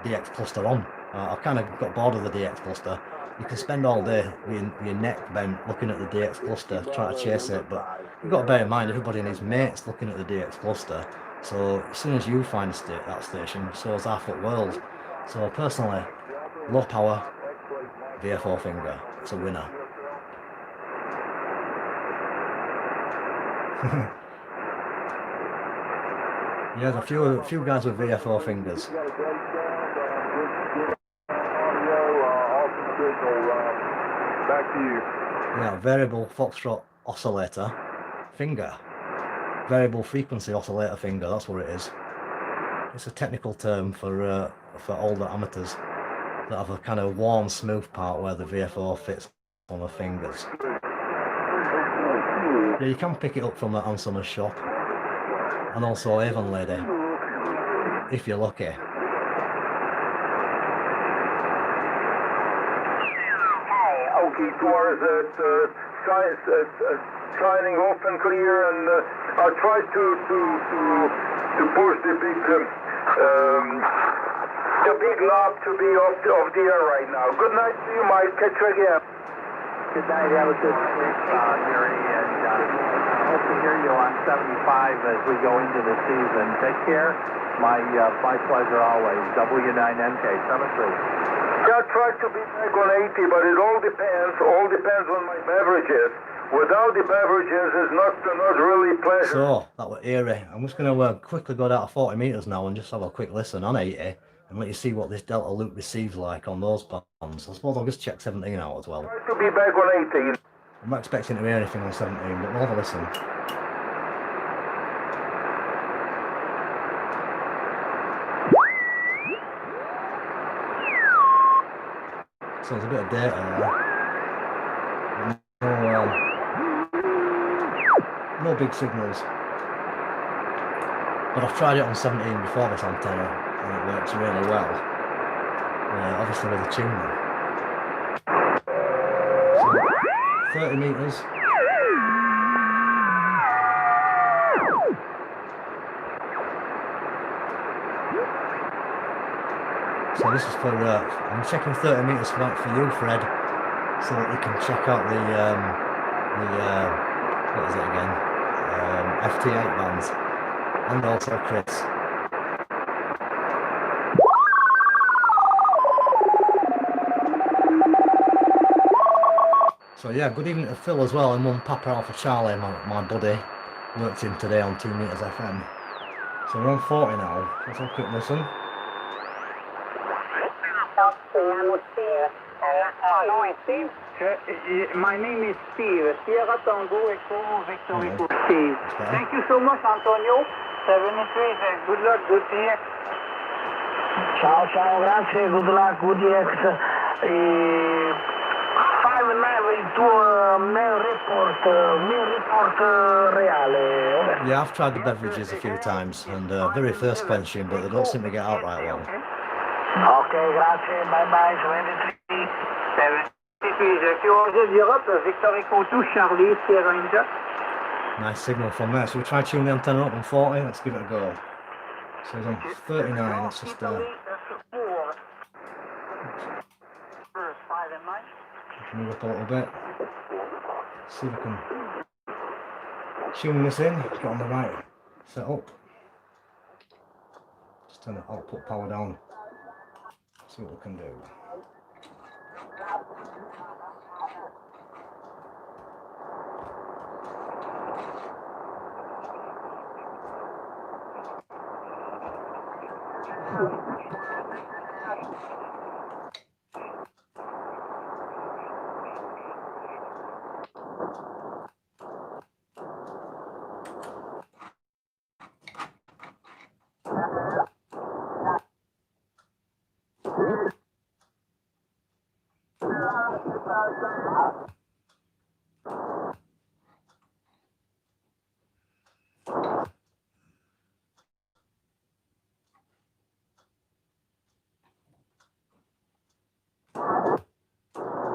DX cluster on. I've kind of got bored of the DX cluster. You can spend all day with your neck bent looking at the DX cluster, trying to chase it, but you've got to bear in mind everybody and his mates looking at the DX cluster. So as soon as you find that station, so is our foot world. So personally, low power, VF4 finger, it's a winner. Yeah, there's a few guys with VF4 fingers. Back to you. Yeah, variable foxtrot oscillator finger. Variable frequency oscillator finger, that's what it is. It's a technical term for older amateurs that have a kind of warm, smooth part where the VF4 fits on the fingers. Yeah, you can pick it up from the Ansomers shop and also Avon Lady, if you're lucky. Okay, towards shining off and clear, and I'll try to push the big knob to be off the air right now. Good night to you, Mike. Catch you again. Good night. Have a good sleep, Gary, and I hope to hear you on 75 as we go into the season. Take care. My pleasure always. W9MK 73. Yeah, I try to be back on 80, but it all depends on my beverages. Without the beverages, it's not really pleasant. So, that was eerie. I'm just going to quickly go down to 40 metres now and just have a quick listen on 80 and let you see what this Delta Loop receives like on those bands. I suppose I'll just check 17 out as well. Try to be back on 80. I'm not expecting to hear anything on 17, but we'll have a listen. So there's a bit of data there. No big signals. But I've tried it on 17 before this antenna and it works really well. Obviously with the tuner. So 30 metres. So this is for, I'm checking 30 metres for you, Fred, so that you can check out the what is it again, FT-8 bands, and also Chris. So yeah, good evening to Phil as well, and one Papa Alpha Charlie, my buddy, worked in today on 2 meters FM. So we're on 40 now. Let's have a quick listen. My name is Steve. Sierra Tango Echo Victory Steve. Thank you so much, Antonio. 73, good luck, good DX. Ciao, ciao, grazie, good luck, good DX. 5-9 il tuo mail report reale. Over. Yeah, I've tried the beverages a few times, and very first quenching, but they don't seem to get out right well. Okay, grazie, bye bye, 73. 73, Jackie Europe, Victory Echo 2, Charlie, Sierra India. Nice signal from there. So we try tuning the antenna up on 40. Let's give it a go. So it's on 39. Let's just move up a little bit. See if we can tune this in. Get on the right setup. Just turn the output power down. See what we can do.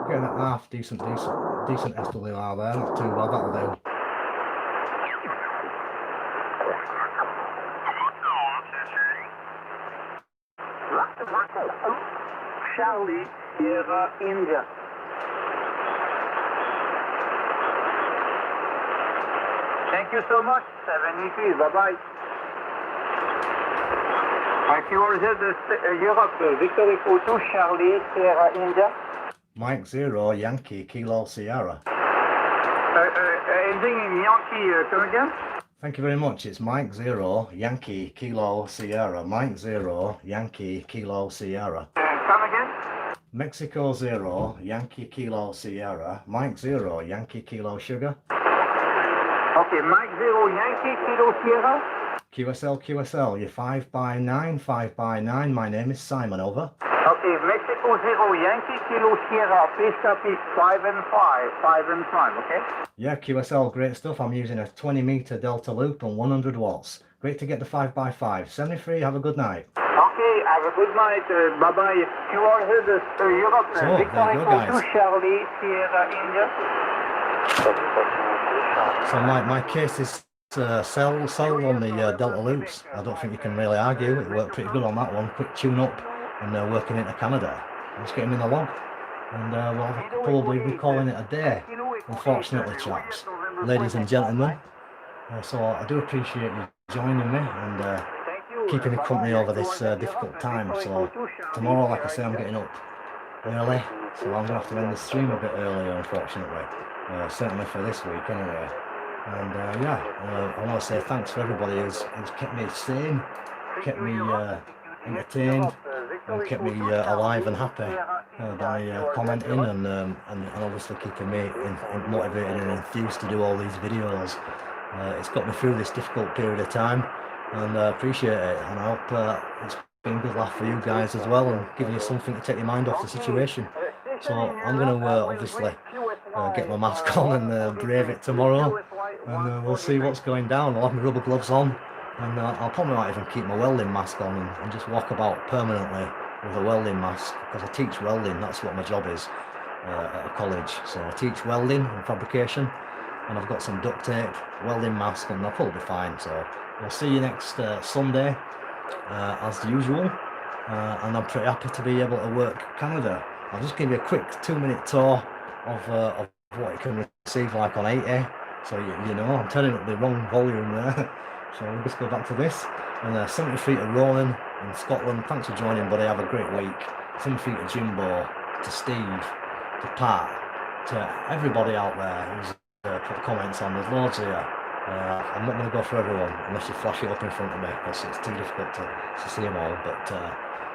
Getting at half decent SWR there, not too bad, that'll do. Charlie, Sierra India. Thank you so much, 73, bye-bye. Thank you, Europe, Victory Echo 2, Charlie, Sierra India. Mike 0, Yankee, Kilo, Sierra. Ending in Yankee, come again? Thank you very much. It's Mike 0, Yankee, Kilo, Sierra. Mike 0, Yankee, Kilo, Sierra. Come again? Mexico 0, Yankee, Kilo, Sierra. Mike 0, Yankee, Kilo, Sugar. Okay, Mike 0, Yankee, Kilo, Sierra. QSL, you're 5x9, 5x9. My name is Simon, over. Okay, Mexico 0, Yankee, Kilo, Sierra. Please copy 5 and 5, okay? Yeah, QSL, great stuff. I'm using a 20-meter Delta loop and 100 watts. Great to get the 5x5. 73, have a good night. Okay, have a good night. Bye-bye. You are here, Europe. So, Victory Echo 2, Charlie, Sierra, India. So my case is sold on the Delta loops. I don't think you can really argue. It worked pretty good on that one. Quick tune up and working into Canada. Just get him in the log, and we'll probably be calling it a day. Unfortunately, chaps, ladies and gentlemen. So I do appreciate you joining me and keeping me company over this difficult time. So tomorrow, like I say, I'm getting up early, so I'm gonna have to end the stream a bit earlier, unfortunately. Certainly for this week, anyway. And I want to say thanks for everybody who's kept me sane, kept me entertained, and kept me alive and happy by commenting and obviously keeping me motivated and enthused to do all these videos. It's got me through this difficult period of time, and I appreciate it, and I hope it's been a good laugh for you guys as well, and giving you something to take your mind off the situation. So I'm going to obviously get my mask on and brave it tomorrow, and we'll see what's going down. I'll have my rubber gloves on, and I'll probably not even keep my welding mask on and just walk about permanently with a welding mask, because I teach welding. That's what my job is at a college. So I teach welding and fabrication, and I've got some duct tape, welding mask, and I'll probably be fine. So we'll see you next Sunday as usual, and I'm pretty happy to be able to work Canada. I'll just give you a quick 2-minute tour of what you can receive like on 80. So you know, I'm turning up the wrong volume there. So we'll just go back to this. And 70 feet of Ronan in Scotland. Thanks for joining, buddy. Have a great week. 70 feet of Jimbo, to Steve, to Pat, to everybody out there who's put comments on. There's loads here. I'm not going to go for everyone unless you flash it up in front of me, because it's too difficult to see them all. But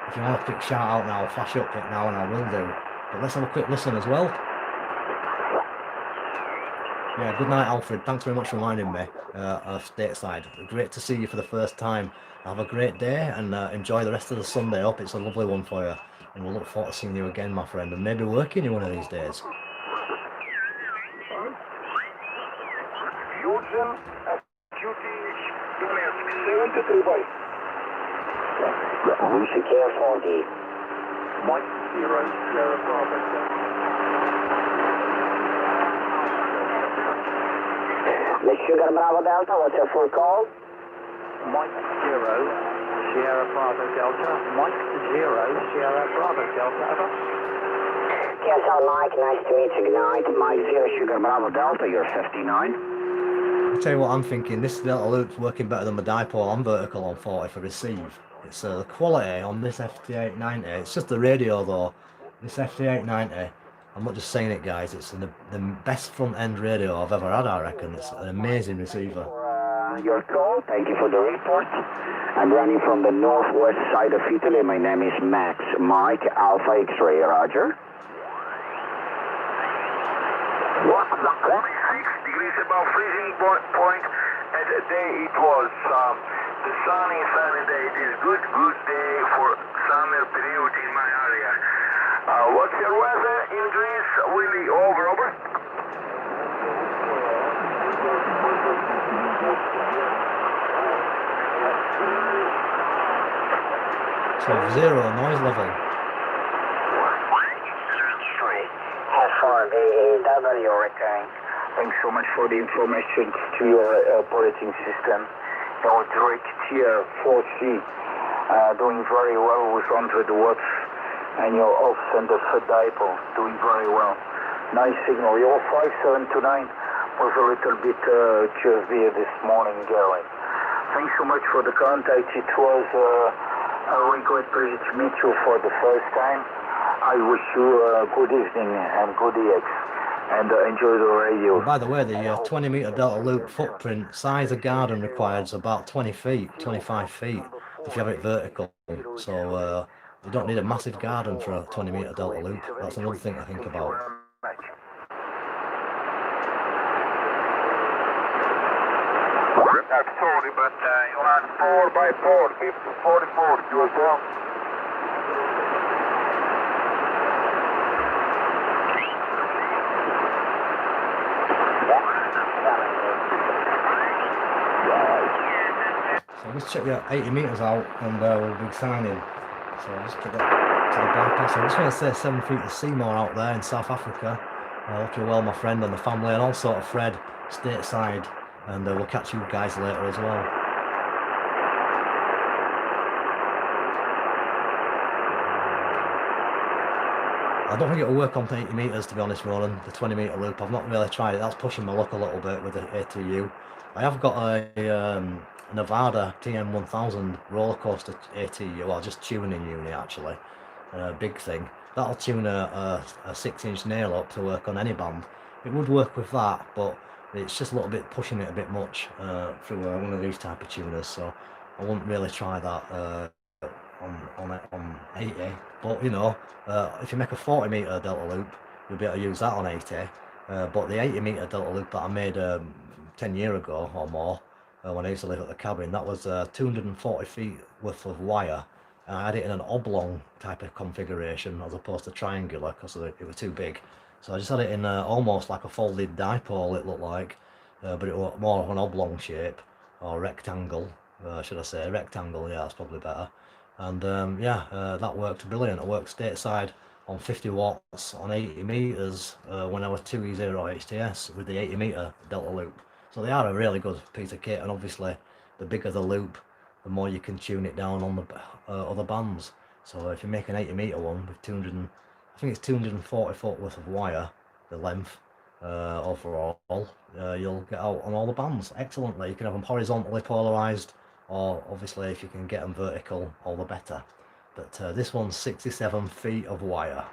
if you want a quick shout out now, flash up it now and I will do. But let's have a quick listen as well. Yeah, good night, Alfred. Thanks very much for reminding me of stateside. Great to see you for the first time. Have a great day and enjoy the rest of the Sunday. I hope it's a lovely one for you. And we'll look forward to seeing you again, my friend, and maybe working you one of these days. WYKS. Mike 0 Sierra Bravo. Let's Sugar Bravo Delta, what's your full call? Mike 0 Sierra Bravo Delta. Mike 0 Sierra Bravo Delta, over. KSL Mike, nice to meet you, good night. Mike 0 Sugar Bravo Delta, you're 59. I'll tell you what I'm thinking, this Delta Loop's working better than my dipole and vertical on 40 for receive. It's the quality on this FT-890, it's just the radio though. This FT-890, I'm not just saying it guys, it's the best front end radio I've ever had, I reckon. It's an amazing receiver. Your call, thank you for the report. I'm running from the northwest side of Italy, my name is Max. Mike, Alpha X-ray, roger. 26 degrees above freezing point, and today it was the sunny day. It is good day for summer period in my area. What's your weather in Greece? Willie, over. So 0 noise level. For the AW returning. Thanks so much for the information to your operating system. Your direct tier 4C doing very well with 100 watts, and your off-center dipole doing very well. Nice signal. Your 5729 was a little bit curvy this morning, Gary. Thanks so much for the contact. It was a really great pleasure to meet you for the first time. I wish you a good evening and good EX, and enjoy the radio. By the way, the 20 meter Delta Loop footprint size of garden required is about 20 feet, 25 feet if you have it vertical. So you don't need a massive garden for a 20 meter Delta Loop. That's another thing to think about. I'm sorry, but you run 4x4, 44 yourself. So let's check your 80 meters out and we'll be signing. So I'll just put that to the bypass. I just want to say 7 feet of Seymour out there in South Africa. I hope you're well, my friend, and the family, and also to Fred stateside. And we'll catch you guys later as well. I don't think it'll work on 80 meters, to be honest, Roland. The 20 meter loop, I've not really tried it. That's pushing my luck a little bit with the ATU. I have got a Nevada TM1000 roller coaster ATU, well, just tuning unit actually, big thing. That'll tune a 6-inch nail up to work on any band. It would work with that, but it's just a little bit pushing it a bit much through one of these type of tuners, so I wouldn't really try that on 80. But you know, if you make a 40 meter Delta Loop, you'll be able to use that on 80. But the 80 meter Delta Loop that I made 10 years ago or more, when I used to live at the cabin, that was 240 feet worth of wire. I had it in an oblong type of configuration as opposed to triangular because it was too big. So I just had it in almost like a folded dipole, it looked like, but it was more of an oblong shape, or rectangle, should I say, rectangle, yeah, that's probably better. And yeah, that worked brilliant. It worked stateside on 50 watts on 80 meters when I was 2E0 HTS with the 80 meter Delta Loop. So they are a really good piece of kit, and obviously the bigger the loop, the more you can tune it down on the other bands. So if you make an 80 meter one with 200, I think it's 240 foot worth of wire, the length overall, you'll get out on all the bands excellently. You can have them horizontally polarized, or obviously if you can get them vertical, all the better. But this one's 67 feet of wire.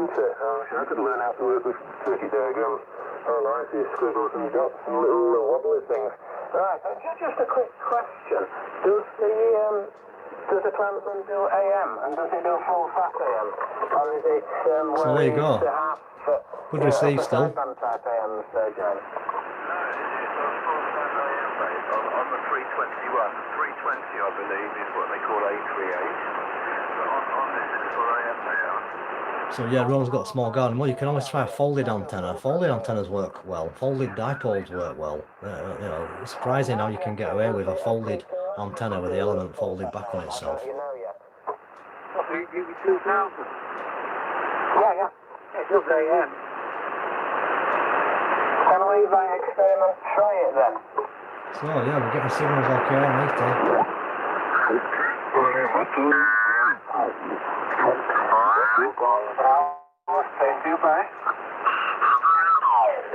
isn't it? I could learn how to work with tricky diagrams. Oh, nice, these squiggles and dots and little wobbly things. Right, just a quick question. Does the Clansman do AM, and does it do full fat AM? Or is it So there you go. Good receive still. Type AMs, John? On the 321, 320 I believe is what they call A38. But on this it's for AM now. So yeah, Ron's got a small garden. Well, you can always try a folded antenna. Folded antennas work well. Folded dipoles work well. You know, it's surprising how you can get away with a folded antenna with the element folded back on itself. You choose now? Yeah. It does AM. Can we by experiment try it then? So yeah, we're getting signals okay later.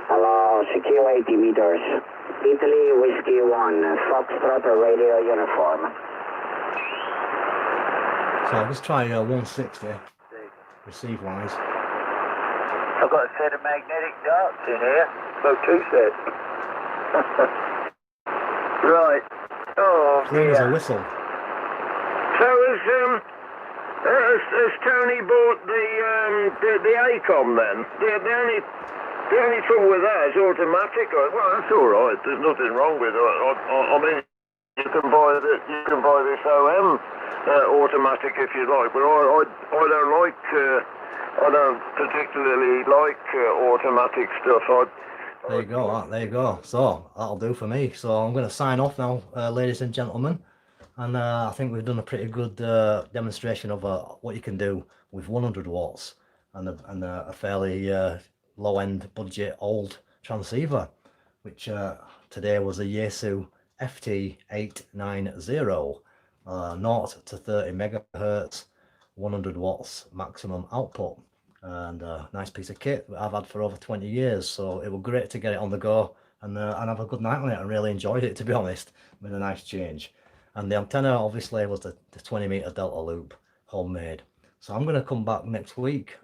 Hello, secure 80 meters. Italy, Whiskey 1, Foxtrot radio uniform. So I'll just try 160 receive wise. I've got a set of magnetic darts in here. Well, 2 sets. Right. Oh, Clean as a whistle. So has Tony bought the ACOM then? The only trouble with that is automatic. Well, that's all right. There's nothing wrong with it. I mean, you can buy this OM automatic if you like, but I don't particularly like automatic stuff. There you go. There you go. So that'll do for me. So I'm going to sign off now, ladies and gentlemen. And I think we've done a pretty good demonstration of what you can do with 100 watts and a fairly low-end budget old transceiver, which today was a Yaesu FT-890, 0 to 30 megahertz, 100 watts maximum output, and a nice piece of kit that I've had for over 20 years. So it was great to get it on the go and have a good night on it. I really enjoyed it, to be honest. It's been a nice change. And the antenna obviously was the 20-meter delta loop, homemade. So I'm going to come back next week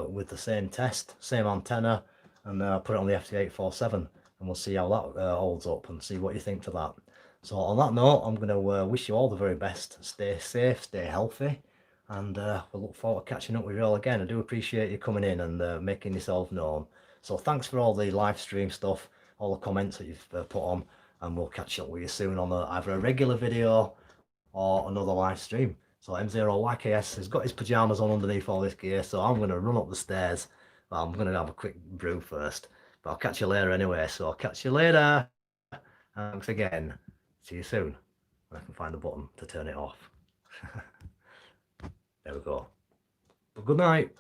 with the same test, same antenna, and put it on the FT-847, and we'll see how that holds up and see what you think to that. So on that note, I'm going to wish you all the very best. Stay safe, stay healthy, and we'll look forward to catching up with you all again. I do appreciate you coming in and making yourself known. So thanks for all the live stream stuff, all the comments that you've put on, and we'll catch up with you soon on either a regular video or another live stream. So M0YKS has got his pajamas on underneath all this gear, so I'm going to run up the stairs. Well, I'm going to have a quick brew first, but I'll catch you later anyway. So I'll catch you later. Thanks again. See you soon. I can find the button to turn it off. There we go. But good night.